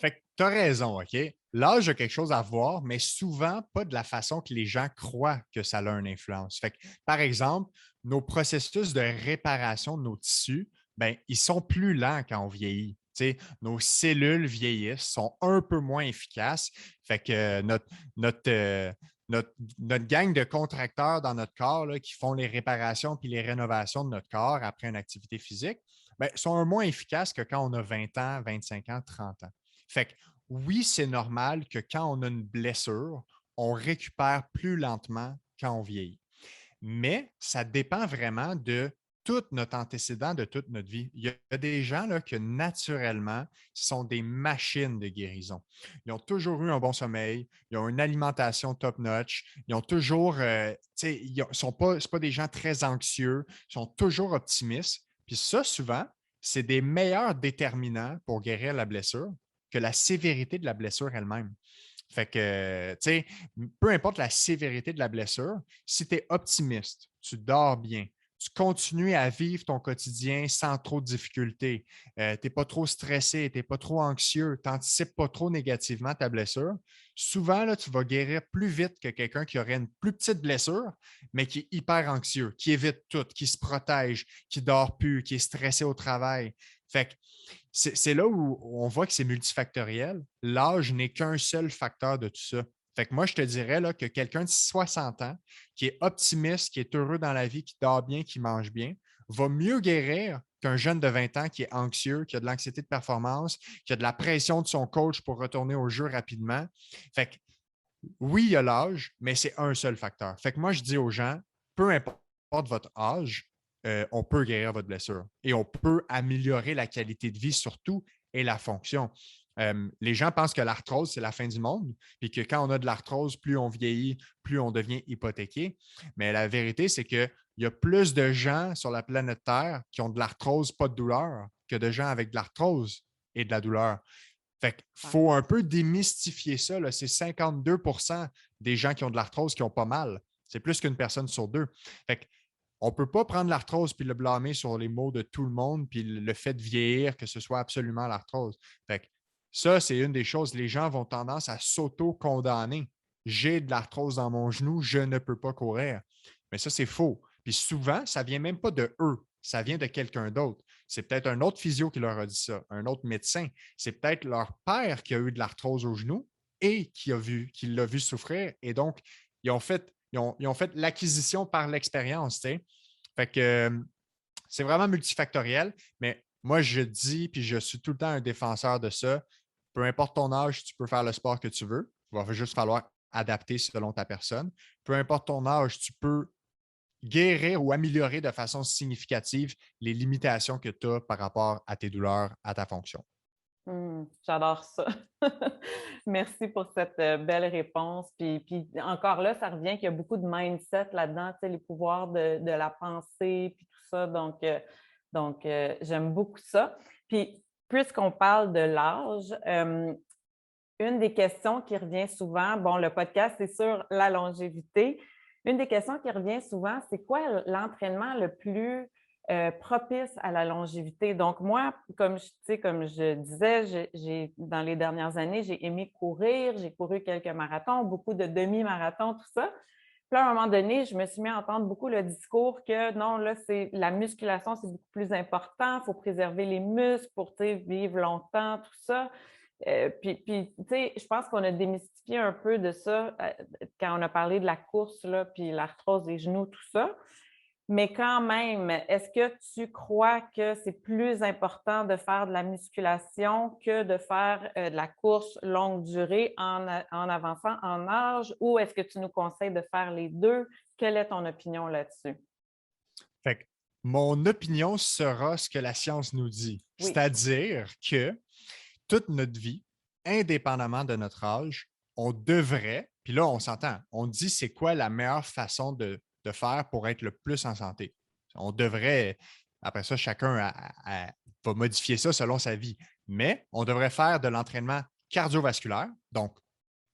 Fait que tu as raison, OK? L'âge a quelque chose à voir, mais souvent pas de la façon que les gens croient que ça a une influence. Fait que, par exemple, nos processus de réparation de nos tissus, ben, ils sont plus lents quand on vieillit. Tu sais, nos cellules vieillissent, sont un peu moins efficaces. Fait que notre gang de contracteurs dans notre corps là, qui font les réparations puis les rénovations de notre corps après une activité physique, ben, sont moins efficaces que quand on a 20 ans, 25 ans, 30 ans. Fait que oui, c'est normal que quand on a une blessure, on récupère plus lentement quand on vieillit. Mais ça dépend vraiment de tout notre antécédent de toute notre vie. Il y a des gens là, que naturellement sont des machines de guérison. Ils ont toujours eu un bon sommeil, ils ont une alimentation top-notch, ils ont toujours, ils ne sont pas, c'est pas des gens très anxieux, ils sont toujours optimistes. Puis ça, souvent, c'est des meilleurs déterminants pour guérir la blessure que la sévérité de la blessure elle-même. Fait que, tu sais, peu importe la sévérité de la blessure, si tu es optimiste, tu dors bien, tu continues à vivre ton quotidien sans trop de difficultés, tu n'es pas trop stressé, tu n'es pas trop anxieux, tu n'anticipes pas trop négativement ta blessure, souvent, là, tu vas guérir plus vite que quelqu'un qui aurait une plus petite blessure, mais qui est hyper anxieux, qui évite tout, qui se protège, qui dort plus, qui est stressé au travail. Fait que c'est là où on voit que c'est multifactoriel. L'âge n'est qu'un seul facteur de tout ça. Fait que moi, je te dirais là, que quelqu'un de 60 ans qui est optimiste, qui est heureux dans la vie, qui dort bien, qui mange bien, va mieux guérir qu'un jeune de 20 ans qui est anxieux, qui a de l'anxiété de performance, qui a de la pression de son coach pour retourner au jeu rapidement. Fait que oui, il y a l'âge, mais c'est un seul facteur. Fait que moi, je dis aux gens, peu importe votre âge, on peut guérir votre blessure et on peut améliorer la qualité de vie surtout et la fonction. Les gens pensent que l'arthrose, c'est la fin du monde, puis que quand on a de l'arthrose, plus on vieillit, plus on devient hypothéqué. Mais la vérité, c'est qu'il y a plus de gens sur la planète Terre qui ont de l'arthrose, pas de douleur, que de gens avec de l'arthrose et de la douleur. Fait qu'il Ouais. faut un peu démystifier ça, là. C'est 52 des gens qui ont de l'arthrose qui ont pas mal. C'est plus qu'une personne sur deux. Fait que on ne peut pas prendre l'arthrose puis le blâmer sur les maux de tout le monde, puis le fait de vieillir, que ce soit absolument l'arthrose. Fait que ça, c'est une des choses. Les gens vont tendance à s'auto-condamner. J'ai de l'arthrose dans mon genou, je ne peux pas courir. Mais ça, c'est faux. Puis souvent, ça ne vient même pas de eux, ça vient de quelqu'un d'autre. C'est peut-être un autre physio qui leur a dit ça, un autre médecin. C'est peut-être leur père qui a eu de l'arthrose au genou et qui l'a vu souffrir. Et donc, ils ont fait l'acquisition par l'expérience. Tu sais. Fait que c'est vraiment multifactoriel, mais Moi, je dis, puis je suis tout le temps un défenseur de ça, peu importe ton âge, tu peux faire le sport que tu veux. Il va juste falloir adapter selon ta personne. Peu importe ton âge, tu peux guérir ou améliorer de façon significative les limitations que tu as par rapport à tes douleurs, à ta fonction. J'adore ça. Merci pour cette belle réponse. Puis encore là, ça revient qu'il y a beaucoup de mindset là-dedans, tu sais, les pouvoirs de la pensée, puis tout ça. Donc, j'aime beaucoup ça. Puis, puisqu'on parle de l'âge, une des questions qui revient souvent, bon, le podcast, c'est sur la longévité. Une des questions qui revient souvent, c'est quoi l'entraînement le plus propice à la longévité? Donc, moi, comme je disais, dans les dernières années, j'ai aimé courir, j'ai couru quelques marathons, beaucoup de demi-marathons, tout ça. Puis là, à un moment donné, je me suis mis à entendre beaucoup le discours que non, là, c'est la musculation, c'est beaucoup plus important, il faut préserver les muscles pour vivre longtemps, tout ça. Puis tu sais, je pense qu'on a démystifié un peu de ça quand on a parlé de la course, là, puis l'arthrose des genoux, tout ça. Mais quand même, est-ce que tu crois que c'est plus important de faire de la musculation que de faire de la course longue durée en avançant en âge ou est-ce que tu nous conseilles de faire les deux? Quelle est ton opinion là-dessus? Fait que mon opinion sera ce que la science nous dit, Oui. c'est-à-dire que toute notre vie, indépendamment de notre âge, on devrait, puis là, on s'entend, on dit c'est quoi la meilleure façon de faire pour être le plus en santé. On devrait, après ça, chacun va modifier ça selon sa vie, mais on devrait faire de l'entraînement cardiovasculaire, donc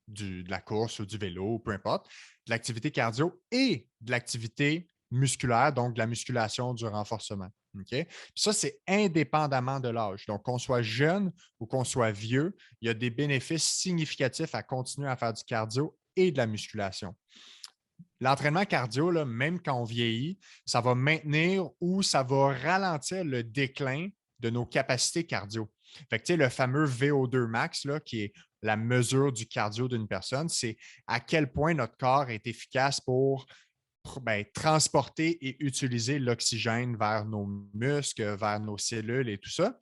de la course ou du vélo, peu importe, de l'activité cardio et de l'activité musculaire, donc de la musculation, du renforcement. OK? Puis ça, c'est indépendamment de l'âge. Donc, qu'on soit jeune ou qu'on soit vieux, il y a des bénéfices significatifs à continuer à faire du cardio et de la musculation. L'entraînement cardio, là, même quand on vieillit, ça va maintenir ou ça va ralentir le déclin de nos capacités cardio. Fait que, tu sais, le fameux VO2 max, là, qui est la mesure du cardio d'une personne, c'est à quel point notre corps est efficace pour transporter et utiliser l'oxygène vers nos muscles, vers nos cellules et tout ça.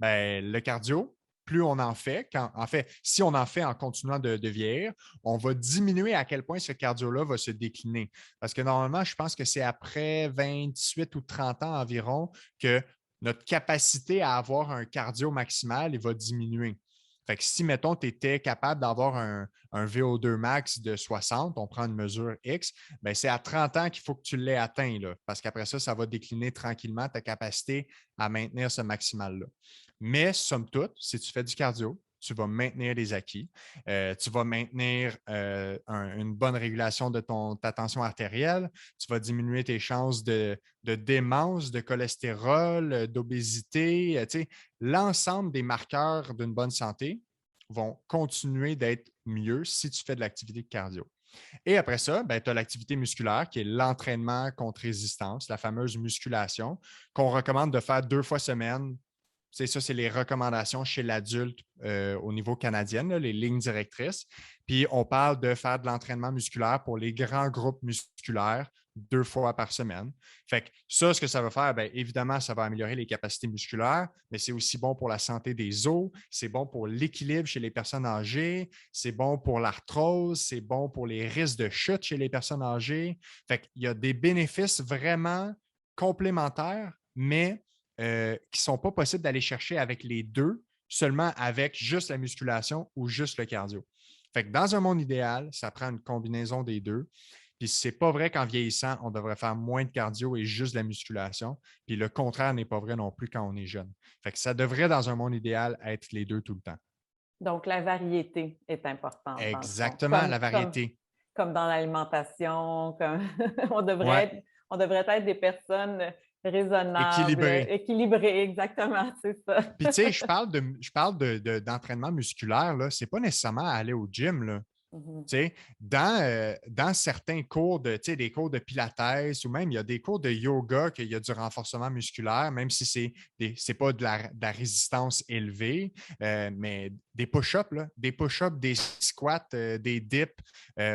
Le cardio, plus on en fait, si on en fait en continuant de vieillir, on va diminuer à quel point ce cardio-là va se décliner. Parce que normalement, je pense que c'est après 28 ou 30 ans environ que notre capacité à avoir un cardio maximal il va diminuer. Fait que si, mettons, tu étais capable d'avoir un VO2 max de 60, on prend une mesure X, ben c'est à 30 ans qu'il faut que tu l'aies atteint, là, parce qu'après ça, ça va décliner tranquillement ta capacité à maintenir ce maximal-là. Mais, somme toute, si tu fais du cardio, tu vas maintenir les acquis, tu vas maintenir une bonne régulation de ta tension artérielle, tu vas diminuer tes chances de démence, de cholestérol, d'obésité. L'ensemble des marqueurs d'une bonne santé vont continuer d'être mieux si tu fais de l'activité cardio. Et après ça, tu as l'activité musculaire qui est l'entraînement contre résistance, la fameuse musculation qu'on recommande de faire 2 fois semaine. C'est ça, c'est les recommandations chez l'adulte au niveau canadien, là, les lignes directrices. Puis on parle de faire de l'entraînement musculaire pour les grands groupes musculaires 2 fois par semaine. Fait que ça, ce que ça va faire, évidemment, ça va améliorer les capacités musculaires, mais c'est aussi bon pour la santé des os, c'est bon pour l'équilibre chez les personnes âgées, c'est bon pour l'arthrose, c'est bon pour les risques de chute chez les personnes âgées. Fait qu'il y a des bénéfices vraiment complémentaires, mais qui ne sont pas possibles d'aller chercher avec les deux, seulement avec juste la musculation ou juste le cardio. Fait que dans un monde idéal, ça prend une combinaison des deux. Puis c'est pas vrai qu'en vieillissant, on devrait faire moins de cardio et juste de la musculation. Puis le contraire n'est pas vrai non plus quand on est jeune. Fait que ça devrait, dans un monde idéal, être les deux tout le temps. Donc, la variété est importante dans le fond. Exactement, la variété. Comme dans l'alimentation, comme Ouais, on devrait être des personnes raisonnables, équilibré. équilibrées, exactement, c'est ça. Puis tu sais, je parle d'entraînement musculaire, là, c'est pas nécessairement aller au gym, là. Mhm. Tu sais, dans certains cours de, tu sais, des cours de pilates ou même il y a des cours de yoga qu'il y a du renforcement musculaire, même si c'est pas de la résistance élevée, mais des push-ups, là, des push-ups, des squats, des dips,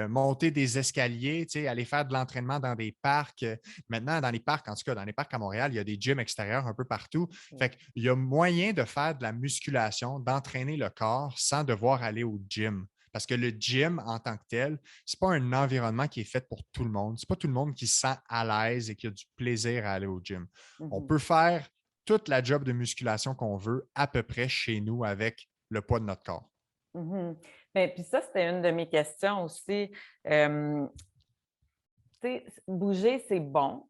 monter des escaliers, tu sais, aller faire de l'entraînement dans des parcs. Maintenant, dans les parcs, en tout cas, dans les parcs à Montréal, il y a des gyms extérieurs un peu partout. Fait qu'il y a moyen de faire de la musculation, d'entraîner le corps sans devoir aller au gym. Parce que le gym, en tant que tel, ce n'est pas un environnement qui est fait pour tout le monde. Ce n'est pas tout le monde qui se sent à l'aise et qui a du plaisir à aller au gym. On Mhm. peut faire toute la job de musculation qu'on veut à peu près chez nous avec le poids de notre corps. Mhm. Ben, puis ça, c'était une de mes questions aussi. Euh, Tu sais, bouger, c'est bon.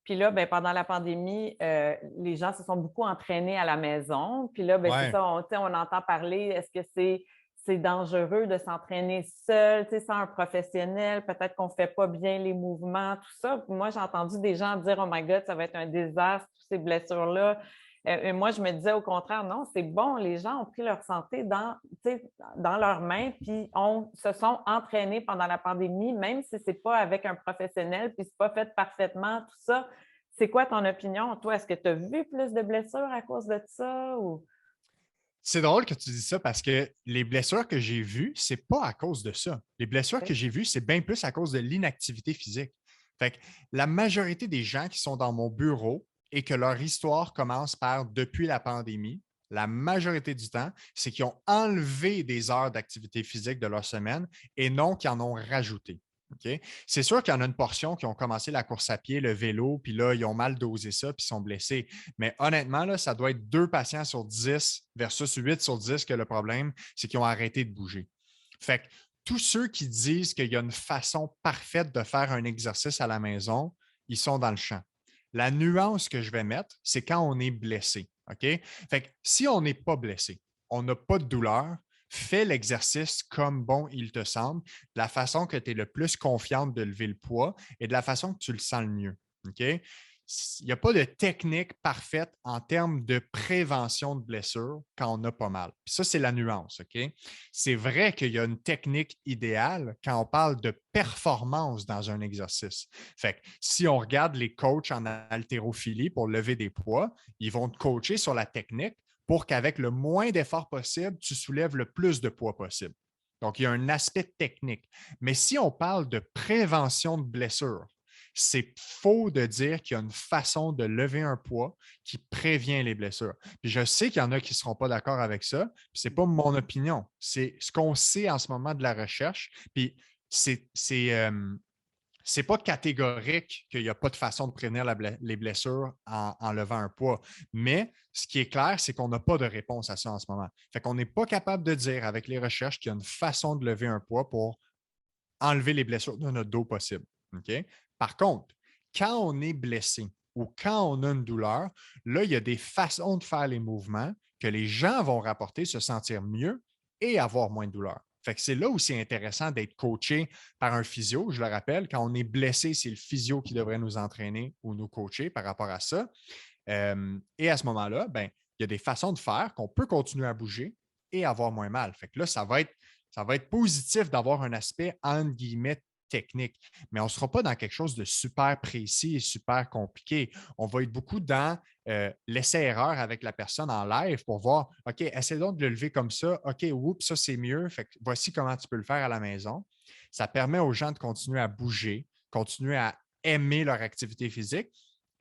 Puis là, ben, pendant la pandémie, les gens se sont beaucoup entraînés à la maison. Puis là, ben, c'est Ouais. ça, on entend parler, est-ce que c'est dangereux de s'entraîner seul, tu sais, sans un professionnel? Peut-être qu'on ne fait pas bien les mouvements, tout ça. Puis moi, j'ai entendu des gens dire, oh my God, ça va être un désastre, toutes ces blessures-là. Et moi, je me disais au contraire, non, c'est bon, les gens ont pris leur santé dans leurs mains, puis se sont entraînés pendant la pandémie, même si ce n'est pas avec un professionnel, puis ce n'est pas fait parfaitement, tout ça. C'est quoi ton opinion? Toi, est-ce que tu as vu plus de blessures à cause de ça? Ou... C'est drôle que tu dis ça parce que les blessures que j'ai vues, c'est pas à cause de ça. Les blessures que j'ai vues, c'est bien plus à cause de l'inactivité physique. Fait que la majorité des gens qui sont dans mon bureau et que leur histoire commence par depuis la pandémie, la majorité du temps, c'est qu'ils ont enlevé des heures d'activité physique de leur semaine et non qu'ils en ont rajouté. OK? C'est sûr qu'il y en a une portion qui ont commencé la course à pied, le vélo, puis là, ils ont mal dosé ça, puis ils sont blessés. Mais honnêtement, là, ça doit être 2 patients sur 10 versus 8 sur 10 que le problème, c'est qu'ils ont arrêté de bouger. Fait que tous ceux qui disent qu'il y a une façon parfaite de faire un exercice à la maison, ils sont dans le champ. La nuance que je vais mettre, c'est quand on est blessé. OK? Fait que si on n'est pas blessé, on n'a pas de douleur, fais l'exercice comme bon il te semble, de la façon que tu es le plus confiante de lever le poids et de la façon que tu le sens le mieux. OK? Il n'y a pas de technique parfaite en termes de prévention de blessures quand on a pas mal. Puis ça, c'est la nuance, OK? C'est vrai qu'il y a une technique idéale quand on parle de performance dans un exercice. Fait que si on regarde les coachs en haltérophilie pour lever des poids, ils vont te coacher sur la technique pour qu'avec le moins d'efforts possible, tu soulèves le plus de poids possible. Donc, il y a un aspect technique. Mais si on parle de prévention de blessures, c'est faux de dire qu'il y a une façon de lever un poids qui prévient les blessures. Puis je sais qu'il y en a qui ne seront pas d'accord avec ça. Ce n'est pas mon opinion. C'est ce qu'on sait en ce moment de la recherche. Puis c'est pas catégorique qu'il n'y a pas de façon de prévenir les blessures en levant un poids. Mais ce qui est clair, c'est qu'on n'a pas de réponse à ça en ce moment. Fait qu'on n'est pas capable de dire avec les recherches qu'il y a une façon de lever un poids pour enlever les blessures de notre dos possible. OK? Par contre, quand on est blessé ou quand on a une douleur, là, il y a des façons de faire les mouvements que les gens vont rapporter se sentir mieux et avoir moins de douleur. Fait que c'est là où c'est intéressant d'être coaché par un physio. Je le rappelle, quand on est blessé, c'est le physio qui devrait nous entraîner ou nous coacher par rapport à ça. Et à ce moment-là, ben, il y a des façons de faire qu'on peut continuer à bouger et avoir moins mal. Fait que là, ça va être positif d'avoir un aspect, entre guillemets, technique, mais on ne sera pas dans quelque chose de super précis et super compliqué. On va être beaucoup dans l'essai-erreur avec la personne en live pour voir, OK, essaie donc de le lever comme ça. OK, oups, ça c'est mieux. Fait que voici comment tu peux le faire à la maison. Ça permet aux gens de continuer à bouger, continuer à aimer leur activité physique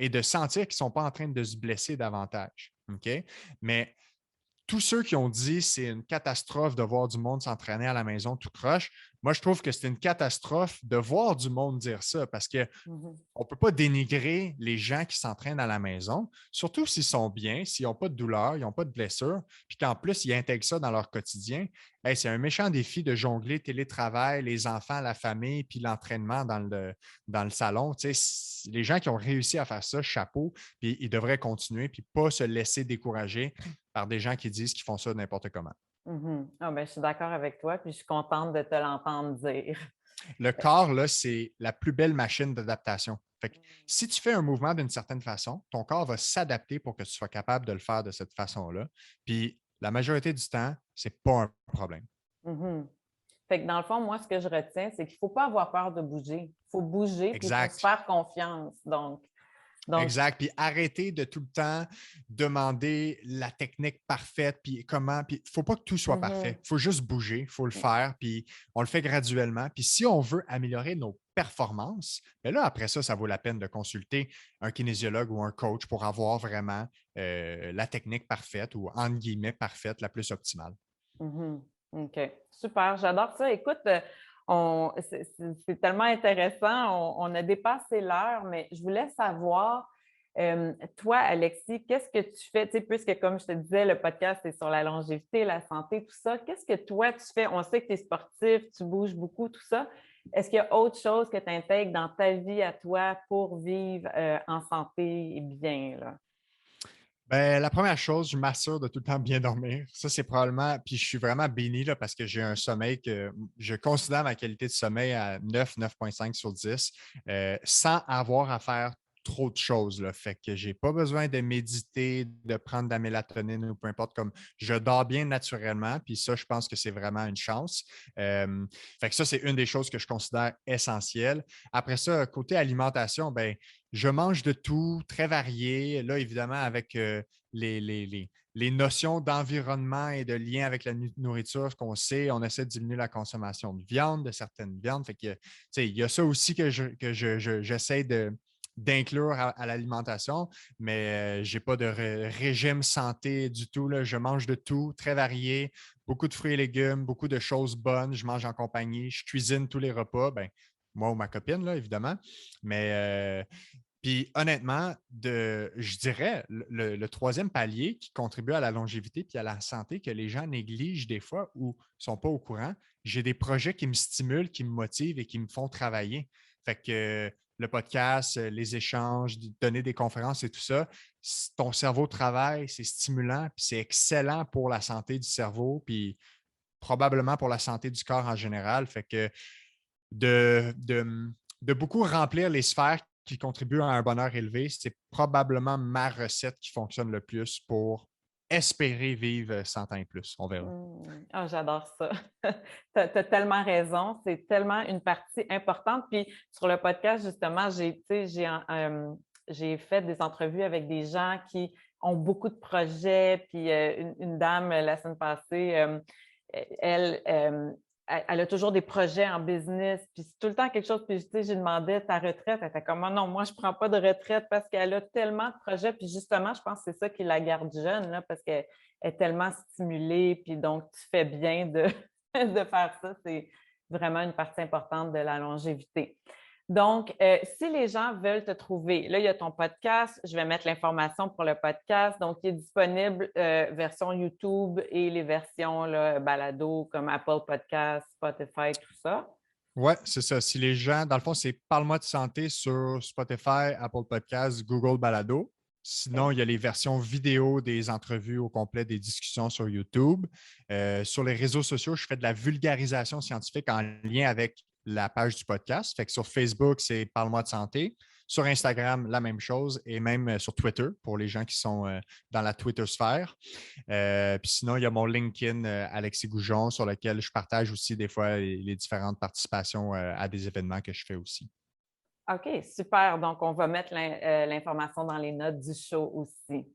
et de sentir qu'ils ne sont pas en train de se blesser davantage. OK? Mais tous ceux qui ont dit que c'est une catastrophe de voir du monde s'entraîner à la maison tout croche, moi, je trouve que c'est une catastrophe de voir du monde dire ça parce qu'on Mhm. ne peut pas dénigrer les gens qui s'entraînent à la maison, surtout s'ils sont bien, s'ils n'ont pas de douleur, ils n'ont pas de blessure, puis qu'en plus, ils intègrent ça dans leur quotidien. Hey, c'est un méchant défi de jongler télétravail, les enfants, la famille, puis l'entraînement dans le salon. Tu sais, les gens qui ont réussi à faire ça, chapeau, puis ils devraient continuer, puis pas se laisser décourager par des gens qui disent qu'ils font ça n'importe comment. Mhm. Ah, ben, je suis d'accord avec toi, puis je suis contente de te l'entendre dire. Le corps, là, c'est la plus belle machine d'adaptation. Fait que si tu fais un mouvement d'une certaine façon, ton corps va s'adapter pour que tu sois capable de le faire de cette façon-là. Puis la majorité du temps, c'est pas un problème. Mhm. Fait que dans le fond, moi, ce que je retiens, c'est qu'il ne faut pas avoir peur de bouger. Il faut bouger, puis il faut se Exact. faire confiance. Donc, Exact. Puis arrêter de tout le temps demander la technique parfaite, puis comment. Puis il ne faut pas que tout soit parfait. Il faut juste bouger, il faut le faire, puis on le fait graduellement. Puis si on veut améliorer nos performances, bien là, après ça, ça vaut la peine de consulter un kinésiologue ou un coach pour avoir vraiment la technique parfaite ou entre guillemets parfaite, la plus optimale. OK. Super, j'adore ça. Écoute, c'est tellement intéressant. On a dépassé l'heure, mais je voulais savoir, toi, Alexis, qu'est-ce que tu fais? Tu sais, puisque, comme je te disais, le podcast est sur la longévité, la santé, tout ça. Qu'est-ce que toi, tu fais? On sait que tu es sportif, tu bouges beaucoup, tout ça. Est-ce qu'il y a autre chose que tu intègres dans ta vie à toi pour vivre en santé et bien, là? Ben, la première chose, je m'assure de tout le temps bien dormir. Ça, c'est probablement, puis je suis vraiment béni là, parce que j'ai un sommeil que je considère ma qualité de sommeil à 9, 9,5 sur 10, sans avoir à faire trop de choses, là. Fait que j'ai pas besoin de méditer, de prendre de la mélatonine ou peu importe, comme je dors bien naturellement, puis ça, je pense que c'est vraiment une chance. Fait que ça, c'est une des choses que je considère essentielles. Après ça, côté alimentation, ben je mange de tout, très varié. Là, évidemment, avec les notions d'environnement et de lien avec la nourriture qu'on sait, on essaie de diminuer la consommation de viande, de certaines viandes. Fait que, il y a ça aussi que j'essaie d'inclure à l'alimentation, mais je n'ai pas de régime santé du tout, là. Je mange de tout, très varié, beaucoup de fruits et légumes, beaucoup de choses bonnes. Je mange en compagnie, je cuisine tous les repas. Ben, moi ou ma copine, là, évidemment. Mais puis honnêtement, je dirais, le troisième palier qui contribue à la longévité et à la santé que les gens négligent des fois ou ne sont pas au courant, j'ai des projets qui me stimulent, qui me motivent et qui me font travailler. Fait que le podcast, les échanges, donner des conférences et tout ça, ton cerveau travaille, c'est stimulant, puis c'est excellent pour la santé du cerveau, puis probablement pour la santé du corps en général. Fait que de beaucoup remplir les sphères qui contribuent à un bonheur élevé, c'est probablement ma recette qui fonctionne le plus pour espérer vivre 100 ans et plus. On verra. Ah, j'adore ça. Tu as tellement raison. C'est tellement une partie importante. Puis sur le podcast, justement, j'ai fait des entrevues avec des gens qui ont beaucoup de projets. Puis une dame, la semaine passée, elle, elle a toujours des projets en business, puis c'est tout le temps quelque chose. Puis, tu sais, j'ai demandé ta retraite. Elle était comme, non, moi, je ne prends pas de retraite parce qu'elle a tellement de projets. Puis, justement, je pense que c'est ça qui la garde jeune, là, parce qu'elle est tellement stimulée. Puis, donc, tu fais bien de, de faire ça. C'est vraiment une partie importante de la longévité. Donc, si les gens veulent te trouver, là, il y a ton podcast. Je vais mettre l'information pour le podcast. Donc, il est disponible version YouTube et les versions là, balado comme Apple Podcast, Spotify, tout ça. Oui, c'est ça. Si les gens, dans le fond, c'est Parle-moi de santé sur Spotify, Apple Podcasts, Google Balado. Sinon, il y a les versions vidéo des entrevues au complet, des discussions sur YouTube. Sur les réseaux sociaux, je fais de la vulgarisation scientifique en lien avec la page du podcast. Fait que sur Facebook, c'est Parle-moi de santé. Sur Instagram, la même chose. Et même sur Twitter, pour les gens qui sont dans la Twitter-sphère. Puis sinon, il y a mon LinkedIn, Alexis Goujon, sur lequel je partage aussi des fois les différentes participations à des événements que je fais aussi. OK, super. Donc, on va mettre l'information dans les notes du show aussi.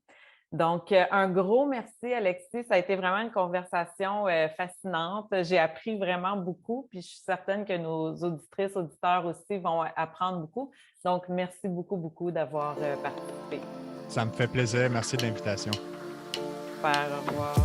Donc, un gros merci, Alexis. Ça a été vraiment une conversation fascinante. J'ai appris vraiment beaucoup, puis je suis certaine que nos auditrices, auditeurs aussi vont apprendre beaucoup. Donc, merci beaucoup, beaucoup d'avoir participé. Ça me fait plaisir. Merci de l'invitation. Super, au revoir.